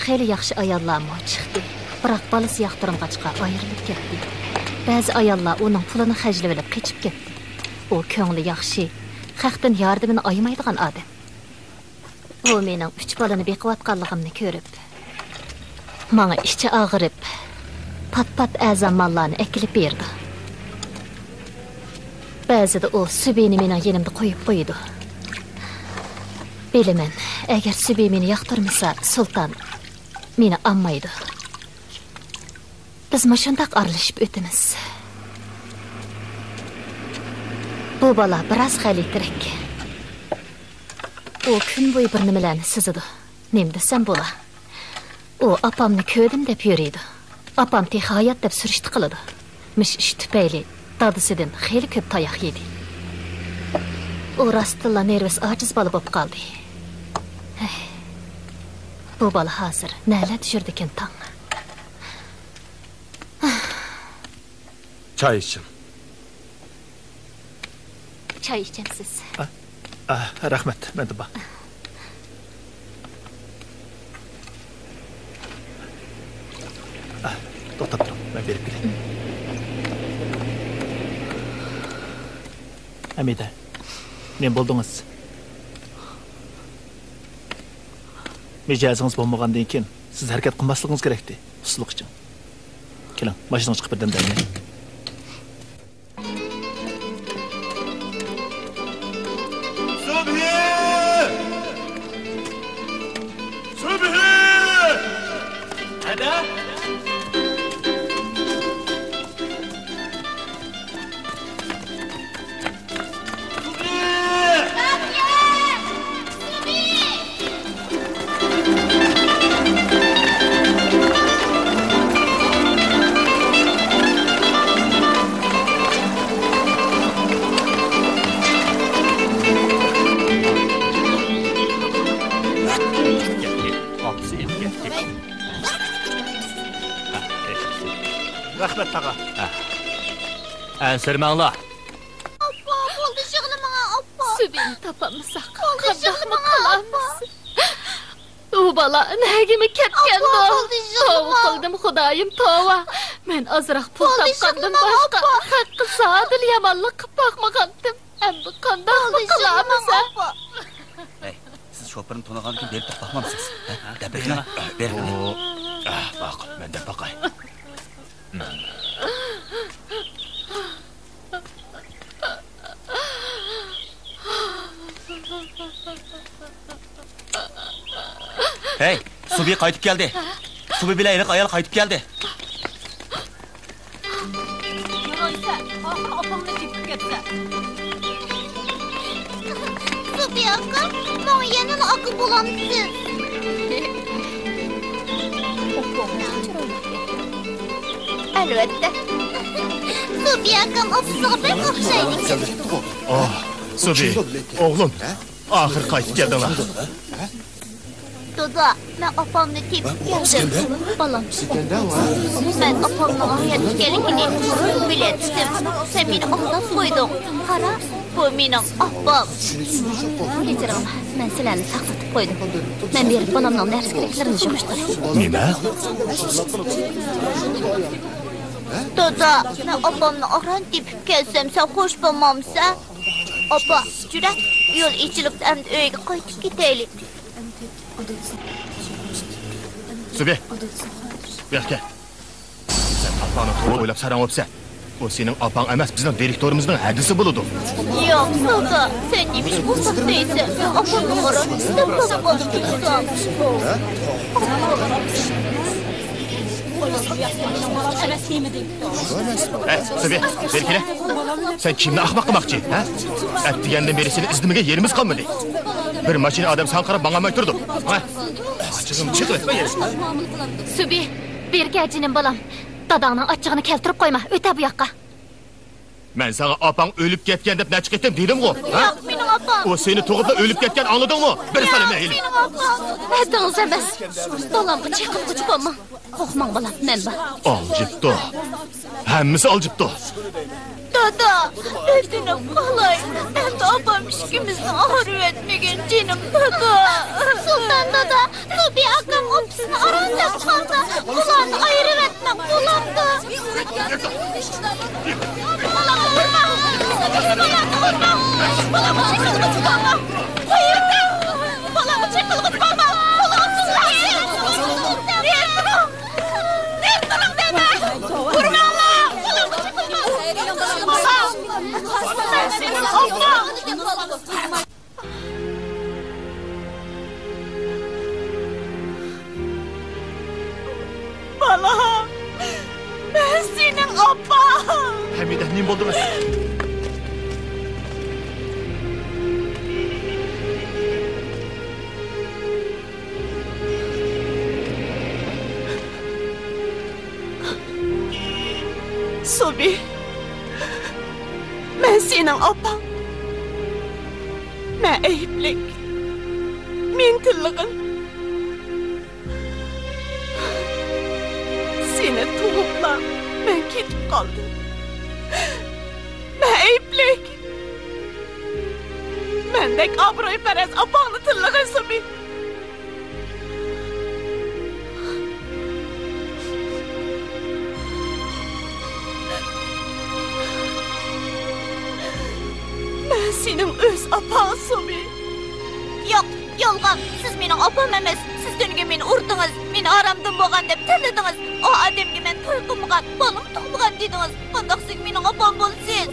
xeyli yaxshi ayollarmi chiqdi. Biroq bolasi yoqtirmag'achqa ayrilib ketdi. Ba'zi ayollar uning pulini xajlab olib qochib ketdi. U ko'ngli yaxshi, xalqdan yordamini aymaydigan odam. Bu mening 3 balani beqiyotganligimni ko'rib, menga ichi og'rib, pat-pat a'zamlarni ekilib berdi. Ba'zida u Subini mening yenimda qo'yib qo'ydi. Bilaman, agar Subi meni yoqtirmasa, sulton meni ammaydi. Biz shundoq aralashib o'tamiz. Bu bola biroz xalitirak. O kun bo'yi bir nimalarni sezadi. Nima desam bo'la. U opamni ko'rdim deb yuriydi. Opam texi hayot deb surishti qiladi. Mish ish tufayli dadasidan xeyli ko'p tayoq yedi. U rostilla nervus ojiz bola bo'lib qoldi. Bu bola hozir nalar tushirdi ekan tong. Çay içim. Çay içemsiz. Rahmet, ben de bak. To'xtab turing, men berib kelay. Hamida, men bo'ldingiz. Mijozingiz bo'lmagandan keyin siz harakat qilmasligingiz kerakdi, xusluq uchun. Keling, mashinaga chiqib birdan dayman. Rahmet tağa. Ensirmanglar. Appa, bo'ldi shig'ini menga, appa. Subini topamizsak, qandoqmi qilamiz? U bola nagimi ketgandi? Tova qildim, Xudoyim, tova. Men ozroq pul topgandim boshqa. Haqqi sodil yomonlik qilib boqmagandim. Endi qandoqmi qilamiz? Hey, siz sho'pirni to'nagan keyin berib topmamsiz. Dabirni bergin. Bak, men de bakay. Hey, Subi qaytib keldi. Subi bilan iliq ayol qaytib keldi. Subi aka, menga yana aql bo'lamsiz. Albatta. Subi akam ofisiga bir o'xshaydi. Subi, oğlum, ahir qaytib keldinglar. Doda, ben opamni tepib geldim. Balam. Ben opamni hayat ekanligini biletdim. Sen meni aldab qo'yding. Qara, bu mening opam. Kechiring, men sizlarni saqlatib qo'ydim. Men berib bolamning dars keraklarini yig'ishtiray. Nima? Doda, ben opamni oran tepib kelsam, sen xush bo'lmamsan? Opa, jura, yo'l ichilib endi uyga qaytib ketaylik. Subi, gel gel. Sen apağını to'g'ri o'ylab sarang'opsan. O sening opang emas, bizning direktorimizning hadisi bo'ladi. Yo'q, Doda, sen nemish bo'lsaq deysan. Opamni oran istab qolib ketsam. Subi, Berkine, sen kimni ahmoq qilmoqchi, ha? Atdiganda beri seni izlimiga yerimiz qolmadi. Bir mashina odam san qarab bang'amay turdi. Ha? Achig'im chiqib etma yeri. Subi, bergajinim bolam. Dadangning achchig'ini keltirib qo'yma, o'ta bu yoqqa. Men sana opang o'lib ketgan deb nachi ketdim dedim-ku, ha? Yo'q, mening opam. O seni tug'ibda o'lib ketgan anladingmi? Bir salama elim. Mening opam. Hadingiz emas. Bolamga chiqib bo'lma. Qo'rqmang bolam, men bor. Aljibdi. Hammasi aljibdi. Dada, öldünüp qalay. Endi opam ishkimizni og'irib etmagan jinim dada. Sultan dada, Subi akam opsini arandab qoldi. Ularni ayirib etmoq bo'lamdi. Bolamni chiqilib chiqolma. Qayerda? Bolamni chiqilib Subi. Men senin apang. Men eyiplik. Men tillig'im. Seni tug'iblar. Men ketib qoldim. Men eyiplik. Mendek obro'yparast apangni tillig'im Subi. Ben senin öz apan Subi. Yo'q, yolg'on. Siz mening opam emas. Siz tunga meni urdingiz, meni aramdan bo'lgan deb tilladingiz. O odamga men to'y qilmagan, bolam tug'magan dedingiz. Qandoq siz mening opam bo'lsiz?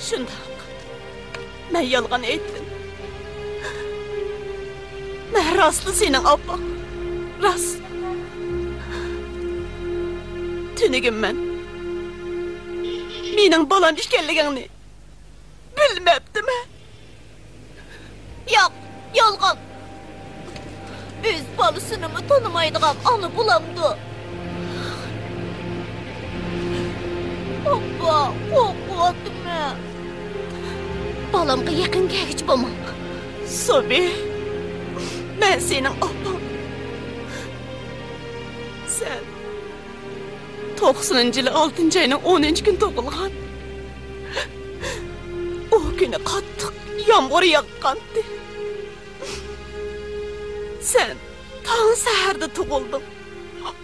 Shundoq. Men yolg'on aytdim. Men rostli sening opang. Rost. Tunigim men. Mening bolam ekanligingni bilmabdimi? Yo'q, yolg'on. Öz bolasini tanimaydigan ona bulamdi. Oppa, qo'rqyaptimi? Bolamga yaqin kelgich bo'lmang. Subi, men sening opang. Sen 90-yıl 6-ayning 10-kun tug'ilgan. O kuni qattiq yomg'ir yoqqandi. Sen tong saharda tug'ilding.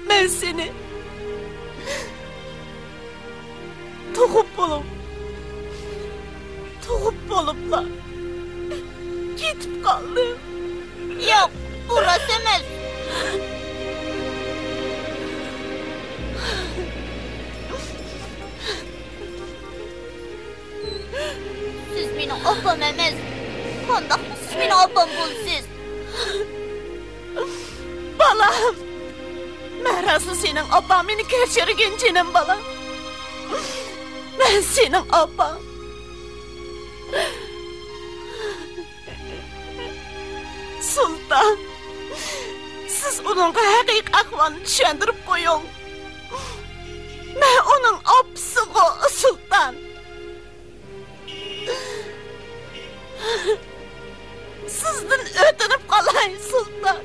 Men seni tug'ib bo'libla ketib qoldim. Yo'q, bu rost emas. Siz mening opam emas. Qandoq siz mening opam bo'lsiz? Balam. Men rostli sening opang, meni kechirgin jinim balam. Men sening opang. Sultan. Siz uningga haqiqiy ahvolni tushuntirib qo'ying. Men uning opasiga Sultan. Sizdan o'tinib qolay Sultan.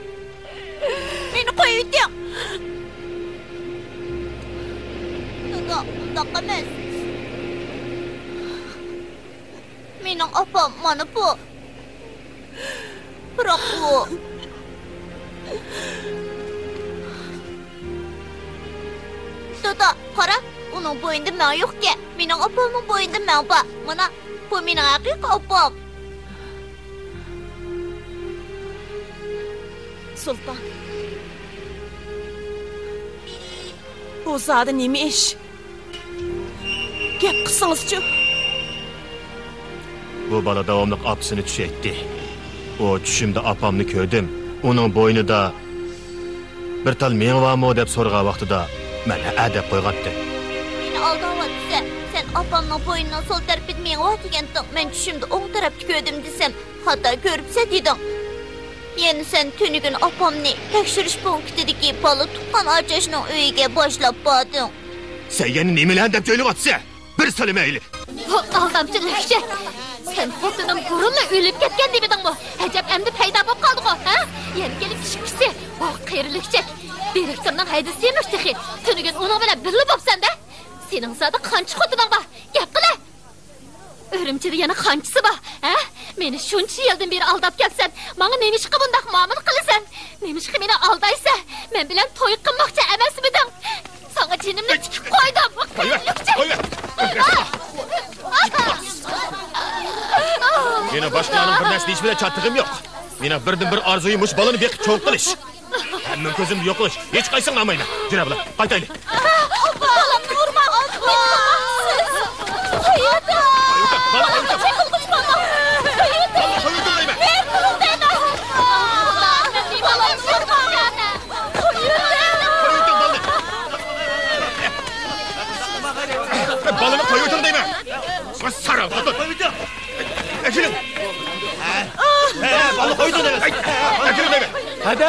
Meni qo'yib o'ting. Undoq emas. Mening opam mana bu. Biroq bu Dada, qara, uning bo'yinda men yo'q-ku. Mening opamning bo'yinda men bor. Mana bu mening haqiqiy opam. Sultan. Bu zada nima ish? Gap qilsangiz-chi. Bu bola davomli opasini tush etdi. O tushimda opamni ko'rdim. Uning bo'ynida bir tal menvami deb so'rgan vaqtida meni adab qo'yg'atdi. Meni aldayapti. Sen opamning bo'ynining so'l tarafida menga o'tganding. Men tushimda o'ng tarafda ko'rdim desam, xato ko'ribsan deding. Yana sen tunigun opamni tekshirish punktidagi bola tuqqan ochashning uyiga boshlab bording. Sen yana nimalarni deb jo'ylayapsan? Bir salamayli. Aldamchilikchi. Sen xotinim burunla o'lib ketgan debedingmi? Ajab endi paydo bo'lib qoldi-ku, ha? Yana kelib chiqibsi. O qayerlikchak. Direktorning haydisi emasdi. Tunigun uning bilan birga bo'lsan-da. Sening zada qancha xotining bor? Gap qila. O'rimchida yana qanchisi bor, ha? Meni shuncha yildan beri aldab kelsan, menga nemishqa bundaq muomala qilasan? Nemishqa meni aldaysa, men bilan to'y qilmoqchi emasmiding? Sana jinimni tikib qo'ydim. Meni boshqalarning bir narsa deyish bilan chattig'im yo'q. Meni birdan-bir orzuyim mush bolani beqib cho'q qilish. Hamma ko'zimni yo'q qilish. Hech qaysini olmayman. Jira bilan, qaytaylik. Bolamni urma. Balını koyuyorsun değil mi? Sarı, tutun. Ekilim. Balı koydun evet. Ekilim değil mi? Hadi.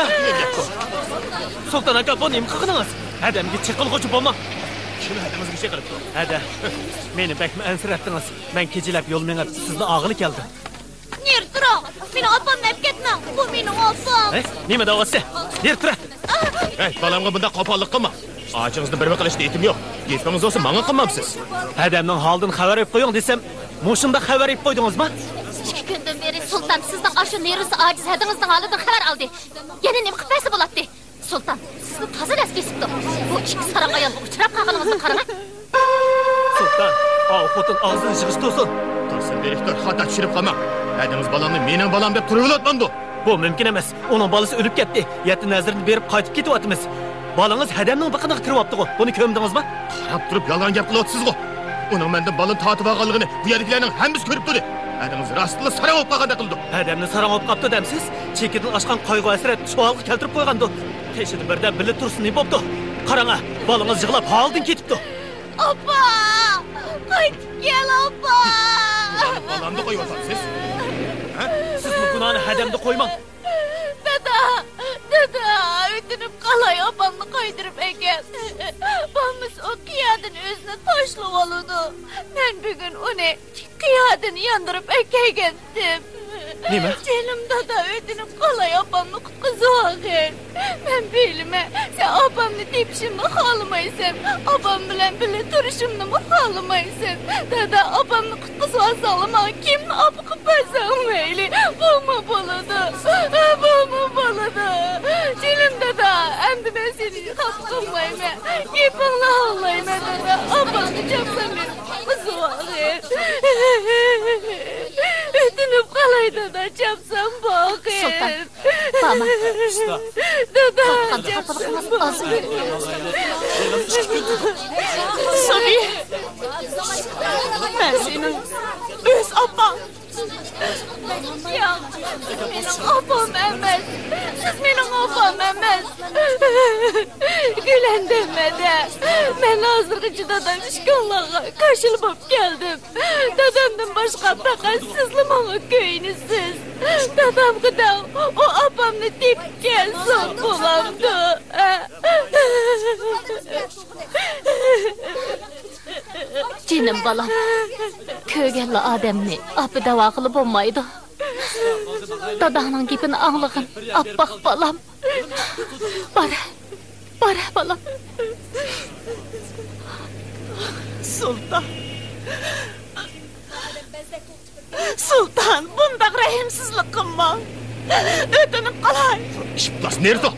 Sultan aka, bu neyim kıkınınız? Adamga chiqilg'uchi bo'lma. Kim adamizga şey qilibdi? Hada, meni bakma ansiratdingiz. Men kechilab yo'l mengib sizni og'ili keldim. Ner tura. Meni opamni olib ketmang. Bu mening opam. Nima davasi? Yer tura. Hey, balamga bunda qo'pollik qilma. Achingizni bir qilish niyatim yo'q. Gepingiz olsa menga qilmamsiz. Adamning holidan xabar olib qo'ying desam, mushunda xabar olib qo'ydingizmi? 2 kundan beri sultan sizning ashu nervisi ojiz hadingizning holidan xabar oldi. Yana nima qilpasi bo'ladi? Sultan, sizni toza rasbesibdi. Bu ikki sarang ayolga uchrab qolganingizni qarang. Sultan, xotin og'zini yig'ish tursin. Tursin, direktor, xato tushirib qolmang. Adingiz balamni mening balam deb turib o'tmandi. Bu mumkin emas. Uning bolasi o'lib ketdi. Yetti nazrini berib qaytib ketyapmiz. Balangiz hadamning biqiniga kirib olibdi-ku. Buni ko'mdingizmi? Qarab turib yolg'on gap qilyapsiz-ku. Uning mendan balani tatib olganligini bu yerliklarning hammasi ko'rib turdi. Adingiz rostla sarang olib qolganda qildi. Adamni sarang olib qolibdi demsiz? Chekidan oshgan qayg'u hasrat shu holga keltirib qo'ygandi. Teshini birdan bilib tursin, ne bo'pti? Qarang, balangiz yig'lab holdan ketibdi. Opa! Qaytib kel, opa! Balamni qo'yapsiz. Siz bu gunohni hadamda qo'ymang. Dada, ötünüp qalay opamni qaydirib ekan. Bamiz o qiyadini o'zini tashlab oldi. Men bugun uni qiyadini yandırıp ekendim. Nima? Jelim dada ötünüp qalay opamni qutqizib. Men bilime, sen opamni tepishimni xohlamaysan. Opam bilan birga turishimni xohlamaysan. Dada, opamni qutqizib olsam, men kimni olib qo'ysam mayli? Bo'lma bo'ladi. Jelim dada, endi men seni xafa qilmayman. Gapingni olmayman dada. Opamni chapsam men qutqizib. Ötünüp qalay dada, chapsam boqing. Sultan, mama. Dada, chapsam boqing. Sobi. Ben senin öz opam. Yo'q, mening opam emas. Siz mening opam emas. Gülen demedi. Men hozirgacha dadam ishkonlarga qo'shilib olib keldim. Dadamdan boshqa faqat sizlar menga ko'yinsiz. Dadam xudo o opamni tepib kelsa bo'lamdi. Jinim balam, ko'rganla odamni opi davo qilib bo'lmaydi. Dadamning gapini anglag'in, oppoq balam. Bara balam. Sultan. Sultan, bundak rahimsizlik qilma. Ötünüp qalay. İşplas nerede?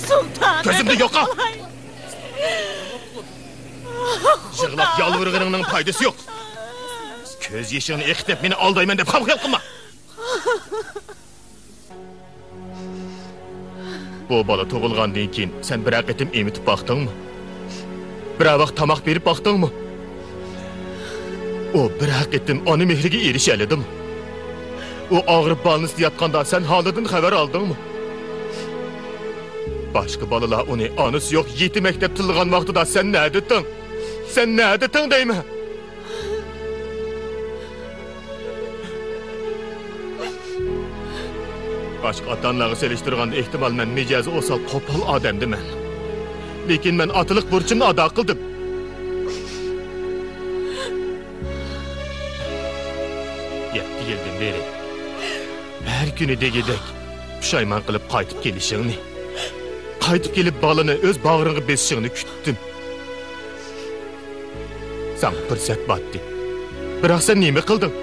Sultan. Gözümde yok ha. Yığlap yalvırgınının faydası yok. Köz yeşini ekitip beni aldayman dep ham qilma. Bu bala tug'ilgandan keyin sen bir aqetim emitib baqdingmi? Bir vaqt tamoq berib baqdingmi? O bir aqetim ona mehriga erishaldimi? O og'rib balnisi yatqanda sen holidan xabar oldingmi? Başqa balalar uni onasi yo'q yetim maktab tilgan vaqtida sen ne deding? Sen ne deding deymi? Başqa ota-onalarga selishtirganda ehtimol men mijozi o'sal qo'pol odamdiman. Lekin men otiliq burchimni ado qildim. Yetti yildan beri har kuni degidek pushaymon qilib qaytib kelishingni, qaytib kelib balani o'z bag'ringga besishingni kutdim. Sen fursat batdi. Biroq sen nima qilding?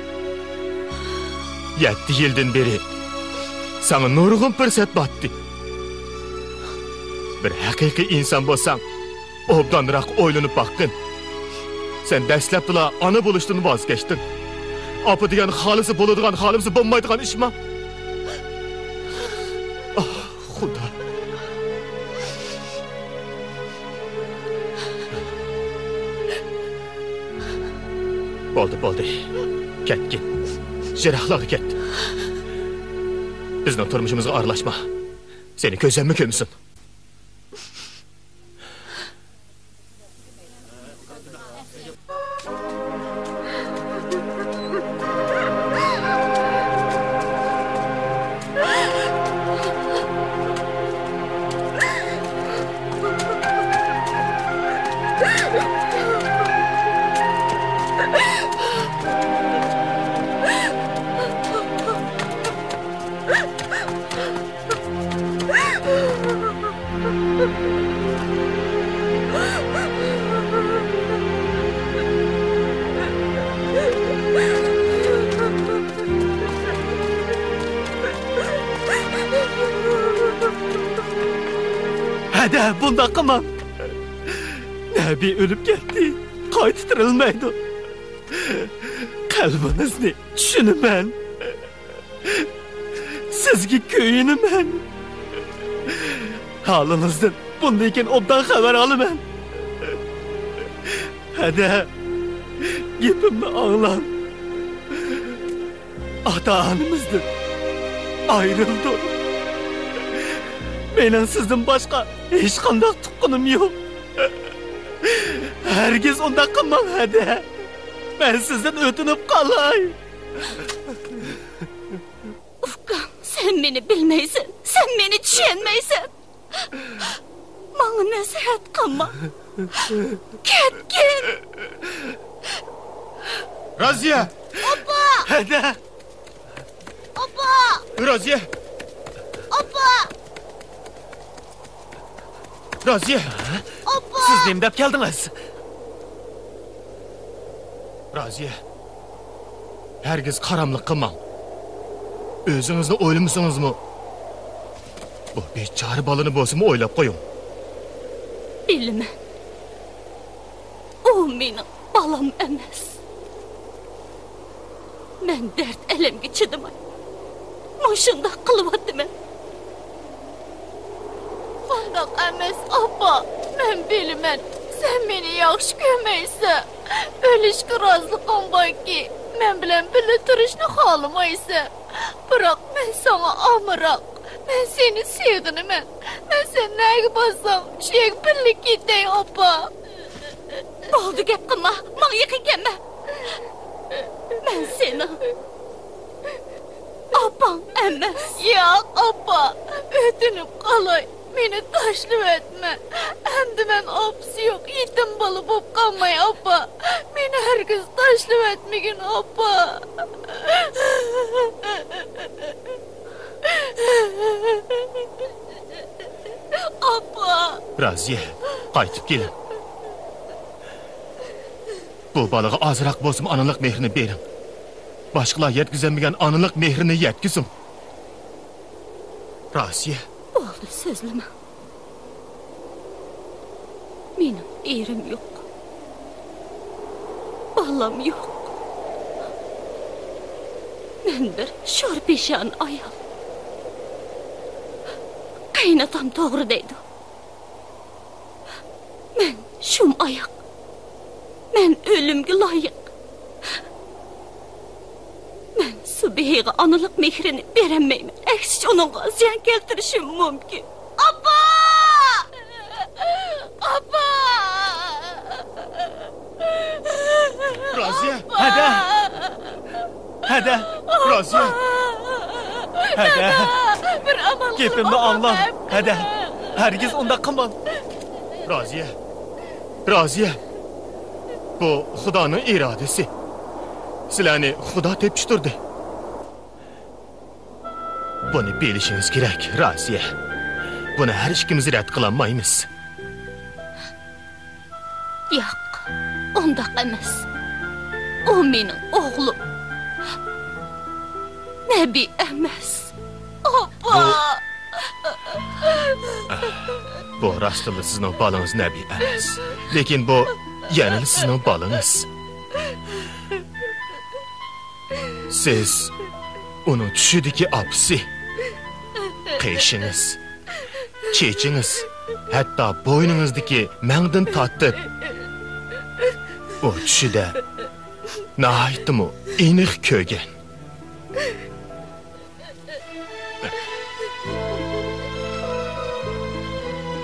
Yetti yildan beri sana nurg'un fursat batdi. Bir haqiqiy inson bo'lsang, obdanroq o'ylanib baqdin. Sen dastlabda ona bo'lishdan voz kechding. Opa degan xolisi bo'ladigan, xolisi bo'lmaydigan ishmi? Xudo. Bo'ldi. Ketgin. Jiroqlarga ket. Bizning turmushimizga aralashma. Seni ko'zimmi ko'msin. Hadi bunda kımam. Nebi ölüp gitti. Kaytıtırılmaydı. Kalbinizni düşünümen. Sizge köyünümen. Halınızdan bundayken obdan haber alımen. Hadi gepimni anlan. Ata-anamızdan ayrıldı. Menin sizden başka hiç qanday tuqqanim yo'q. Herkes onda qilmang hadi. Ben sizden ötünüp qalay. Ufkan, sen beni bilmeysen, sen beni düşünmeysen. Bana nasihat qilma. Ketgin. Raziye! Opa! Hadi. Opa! Raziye! Opa! Raziye! Opa! Siz neyim dep geldiniz? Raziye! Herkes karamlık kılmam. Özünüzde oylamışsınız mı? Bu beçarı balını bozumu oylap koyun. Bilmem. O benim balam emas. Ben dert elemge chidamay. Maşında kılıvattım ben. Qandaq emas, apa. Men bilmem. Sen beni yaxshi ko'rmaysan. O'lishga roziliqim borki, men bilan birga turishni xohlamaysan. Biroq men sana amroq. Men seni sevdimman. Men sen nega borsam, shu yerga birga ketay, apa. Bo'ldi, gap qilma. Menga yaqin kelma. Men seni opang emas. Yo'q, apa. O'tinib qolay. Meni tashlab etme. Endi men opsi yo'q, yetim bola bo'lib qolmay, apa. Meni hargiz tashlab etmagin, apa. Apa. Raziye, qaytib kelin. Bu balığa azırak bozum analık mehrini verin. Başkalar yetkizemegen analık mehrini yetkizim. Raziye. Oldu, sözleme. Benim erim yok. Balam yok. Ben bir şorpişan ayol. Kaynatam doğru deydi. Ben şum ayak. Ben ölümge layık. Ben Subihi'ye analık mehrini veremeyim. Eksiz onunla ziyan keltirişim mümkün. Apa! Apa! Raziye! Hadi! Hadi! Raziye! Hadi! Bir amal Gepimni anla. Hadi! Herkes onda qilmang. Raziye! Raziye! Bu Xudoning irodasi. Sizlarni Xudo tepishtirdi. Buni bilishingiz kerak, Raziye. Buni har ikkimiz rad qilolmaymiz. Yo'q, undaq emas. O mening o'g'lim. Nabi emas. Apa! Bu rastında sizning balınız Nabi emas. Lekin bu yanılı sizning balınız. Siz onun tushidagi apsi, qiyshiniz, chechiniz, hatto bo'yningizdagi mangdan tortib o tushida nihoyatmi aniq ko'rgan.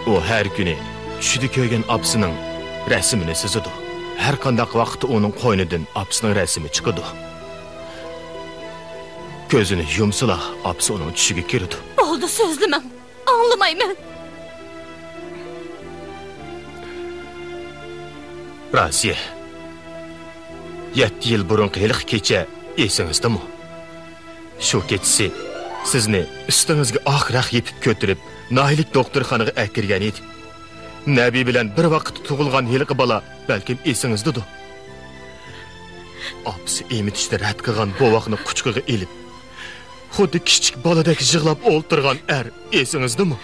O her kuni tushida ko'rgan apsining rasmini chizadi. Har qanday vaqtda uning qo'ynidan apsining rasmi chiqadi. Gözünü yumsula, apsi onun tushiga kirdi. Oldu, sözlemem. Anlamayman. Raziye. 7 yıl burun qiyliq kecha esingizdami? Shu kechasi sizni ustingizga oqraq yetib ko'tirib, Nohilik doktorxonaga akirgan edi. Nabi bilan bir vaqt tug'ilgan yilqi bola balkim esingizda-du. Apsi emitishda rad qilgan bovoqni quchqiga elib, xuddi kichik boladek yig'lab o'ltirgan esingizdami?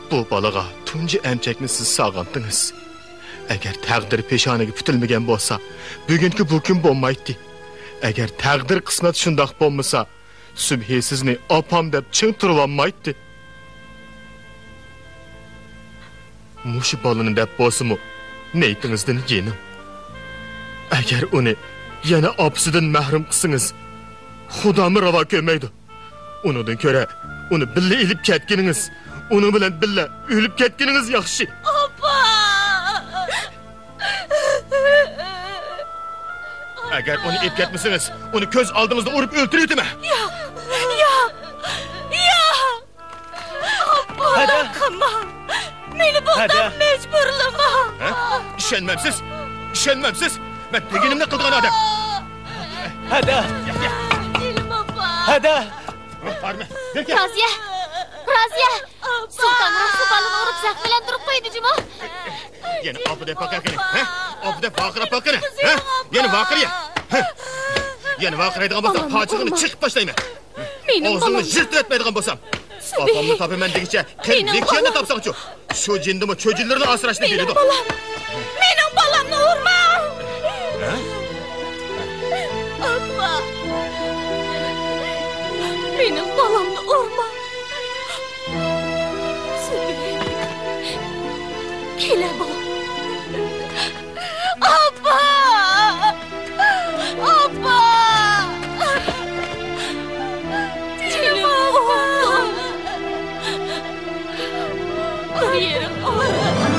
Bu bolaga tunji emchakni siz sog'andingiz. Agar taqdir peshonaga putilmagan bo'lsa, bugungi bu kun bo'lmaydi. Agar taqdir qismat shundoq bo'lmasa, subhi sizni opam deb chin turib olmaydi. Mushi bolani deb bo'lsa-mu, neytingizdan yenim. Agar uni yana opsidan mahrum qilsangiz, Xudomi ravo ko'rmaydi. Unidan ko'ra, uni billa ilib ketganingiz, uni bilan billa o'lib ketganingiz yaxshi. Opa! Agar uni ilib ketmasangiz, uni ko'z oldimizda urib o'ltiraymi? Yo'q. Opa, qilma. Meni bundan mecburlama. İşenmemsiz. Ben teginimle qilgan odam. Hada. Dilim opa. Hada. Raziya. Sultan Rasul balını urib zaxmilantirib qo'ydi jimo. Yana opida paqaqini, opida faqira paqini, yana vaqiriya. Yana vaqiraydigan bo'lsam, qochig'ini chiqib tashlayman. O'zimni jirt etmaydigan bo'lsam, opamni topaman degicha, qillikchani topsam-chu. Shu jindimi cho'jillarni asrashni beradi. Mening bolamni urma. Opa. Mening bolamni urma. Kela bolam. Opa! Dilim oğlum. Yerim ağrıdı.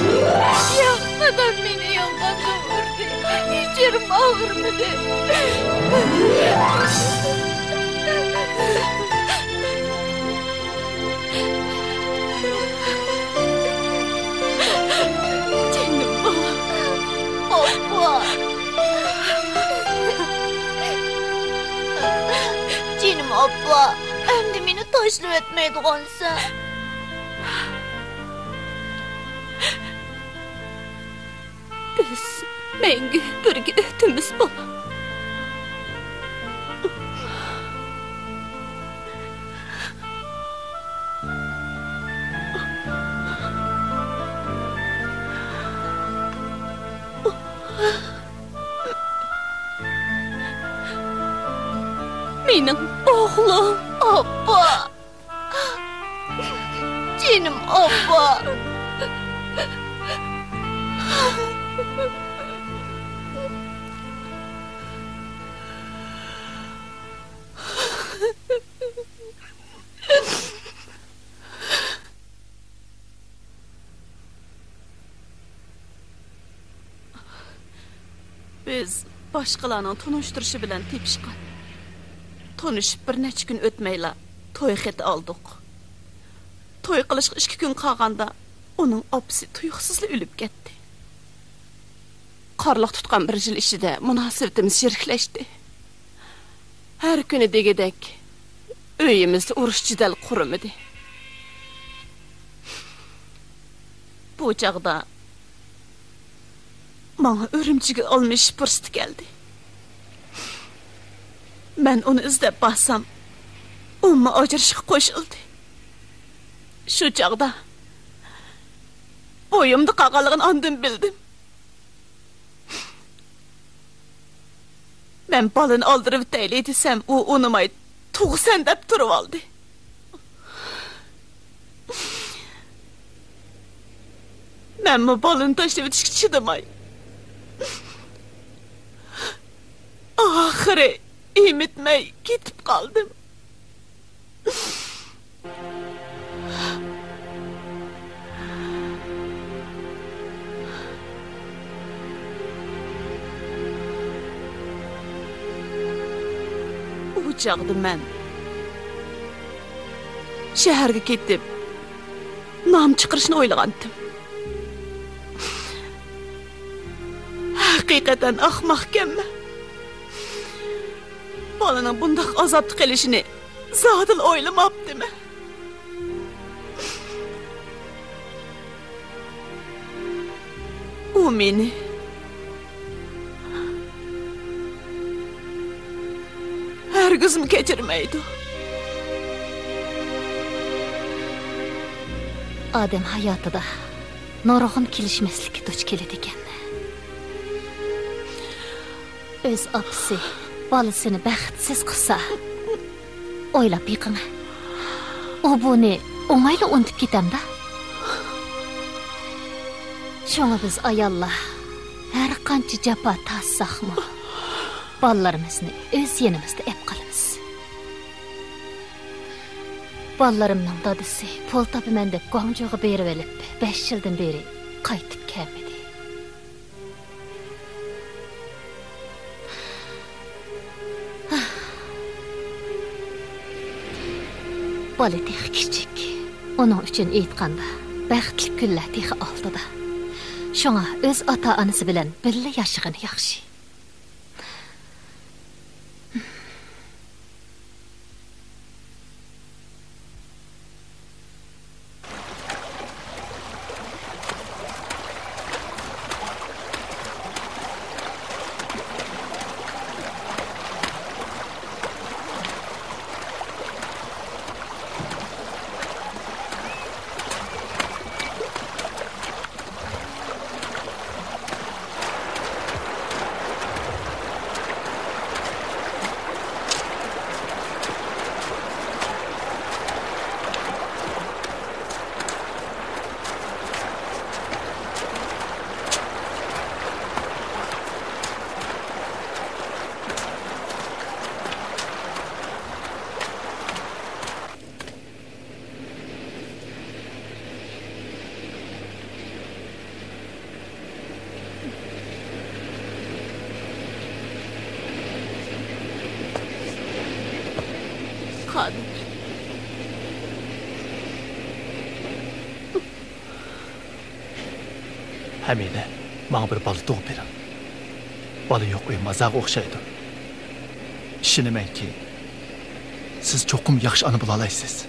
Yapmadan beni yoldan vurdu. Hiç yerim ağrımadı. Canım abla, endi meni tashlab etmaydigansan. Biz menga birga o'timiz bolam. Benim oğlum Abba. Canım Abba. Biz başqalarning tunushtirishi bilan tepishgan. Tanışıp bir neçə gün ötmeyla toy xeti aldık. Toy qilishga 2 gün qolganda onun opsi tuyuqsizla ölüb ketdi. Qarliq tutgan bir yil ichida munosabatimiz sheriklashdi. Har kuni degidek uyimizda urush jidal qurimidi. Bu chaqda menga o'rimchiga olmish fursat keldi. Ben onu izlep bassam, umma ajrashga qo'shildi. Shu chaqda bo'yimda qaqaligini ondan bildim. Ben balını aldırıp o'taylik desam, u unamay tug'san deb turib oldi. Men bu balını tashlab o'tishga chidamay. Oxiri emitmay ketib qoldim. Bu chaqda men shaharga ketib nom chiqarishni o'ylagandim. Haqiqatan ahmoqkanman. Bolaning bundoq azobni qilishini zodil o'ylamabdimi? U meni hargizmi kechirmaydi. Odam hayotida nurg'un kelishmaslikka duch keladi ekan. O'z otasi bolasini baxtsiz qilsa, o'ylab yiqing. U buni o'ng'ayla unutib ketamda. Şoňa biz ayallar her qancha jafo tassaqmı, balalarimizni öz yenimizde ep qalamiz. Balalarimning dadisi pul topaman deb Guangzhouga berib elib, 5 yildan beri qaytib kelmedi. Bola tehi kichik. Onun uchun aytganda, baxtli kunlar tehi oldida. Şoňa öz ata-anası bilen birle yaşagany yaxşı. Hamide, bana bir balı doğup verin. Balı yok uymazaq oxşaydı. İşinimen ki, siz çokum yaxşı anı bulalaysınız.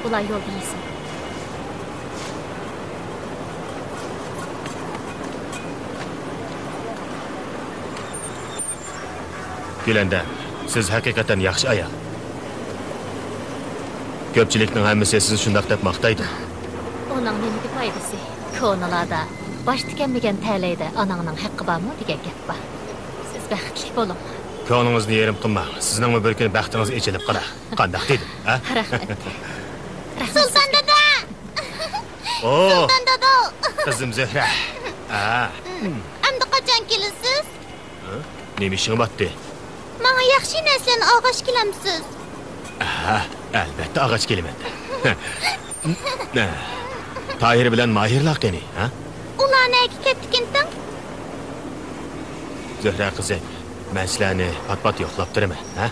Ulan yol değilsin. Gülendam, siz hakikaten yaxşı ayol. Köpçilikning hammasi sizni shundoq deb maqtaydi. Onun nima foydasi? Ko'nalarda bosh tikanmagan talayda anangning haqqi bormi degan gap bor. Siz baxtli bo'ling. Ko'nglingizni yerim qilmang. Sizningmi bir kun baxtingiz echilib qolar. Qandoq deydi, ha? Rahmat. Sultan dada! Oo! Sultan dada! Qizim Zehra. Ha. Endi qachon kelasiz? Nima ishing botdi? Menga yaxshi narsani og'ash kelamsiz. Ha, albatta og'ash kelaman. Tahir bilan Mahirlar qani, ha? Ular nega ketdikending? Zehra qizi, men sizlarni pat-pat yo'qlab turaman, ha?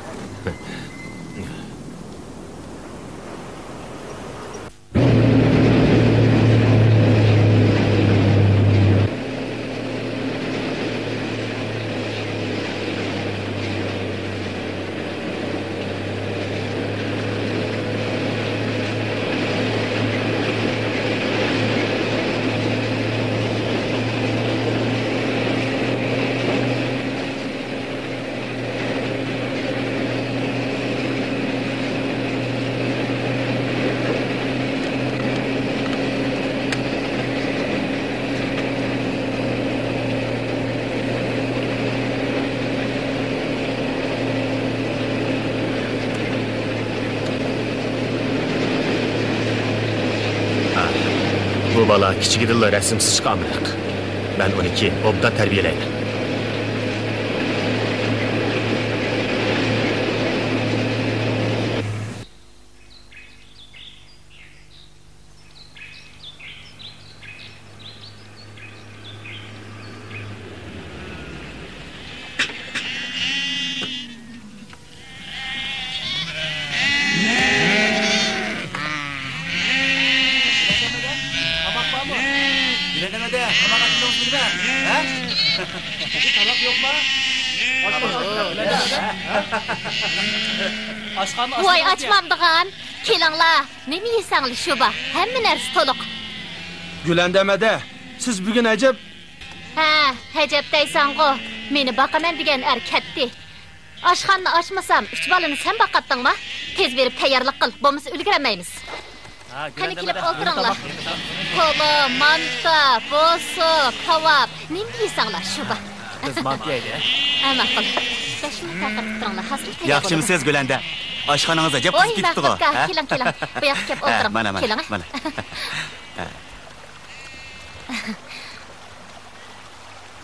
Bu bala kichik idilla rasmsiz chiqamliq. Men uni keyin obdan tarbiyalayman. Voy açmamdığan. Kelinglar, nima yesanglar shu bor. Hamma narsa to'liq. Gülandamada, siz bugün acab... Ha, hajab deysan-ku. Meni boqaman degan ketdi. Oshxonni ochmasam, 3 balani sen boqatdingmi? Tez berib tayyorlik qil, bo'lmasa ulguramaymiz. Qani kelib o'tiringlar. Qo'li, manta, bosu, kebab, nima yeysanglar shu bor. Biz manta yeydi. Ama qil. Bashni taqib turinglar, hasil tayyor. Yaxshimisiz Gulanda? Oshxonangizga jab qilib ketdi-ku. Keling. Bu yoqqa kelib o'tiring. Mana.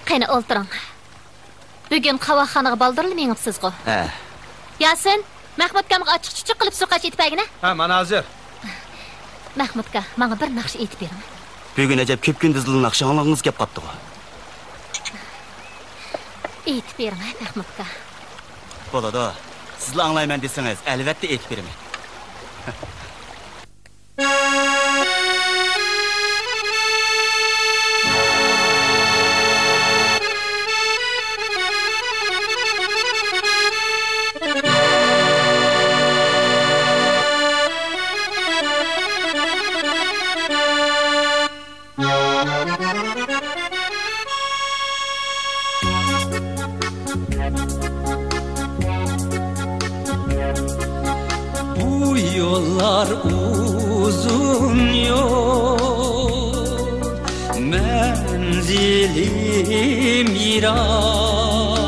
Qani o'tiring. Bugun qavoxonaga baldirlmengibsiz-ku. Ha. Yasin, Mahmudkamga ochiq-chuchuq qilib suqach etib bagina? Ha, mana hozir. Mahmudka, menga bir naqsh etib bering. Bugun ajab ko'p kunduzli naqshangiz kelib qopdi-ku. Etib bering, Mahmudka. Bo'ladi. Sizlar anglayman desangiz, albatta etib beraman. Bu yollar uzun yol, menzilim yirak,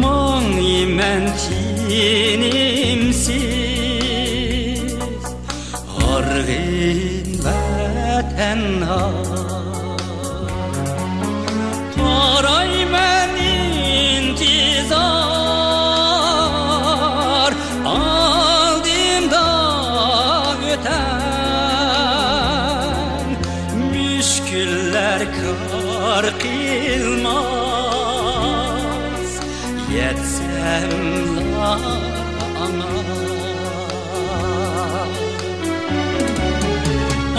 mağimen tinimsiz, argın ve tenha. Qarayman intizar, aldimda öten müşküller kar qilmaz, yetsem la ana.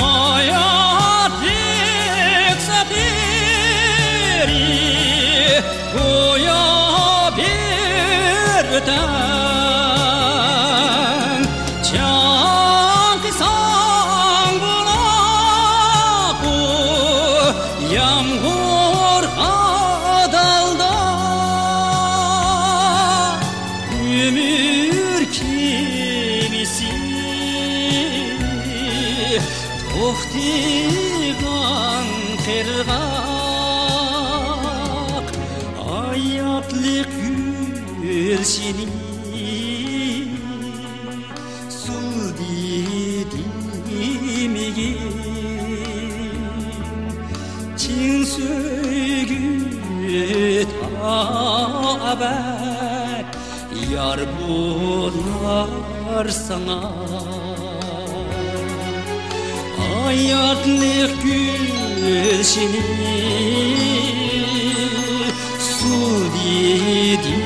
Hayat yükselir goya birden, çankısan bulaku yağmur adalda, ömür kimisi tohtigan kırgak, hayatlık gülşini sul didimigin, çin sögü taber yar bular sana. Hayatlık gülşini su didimigin,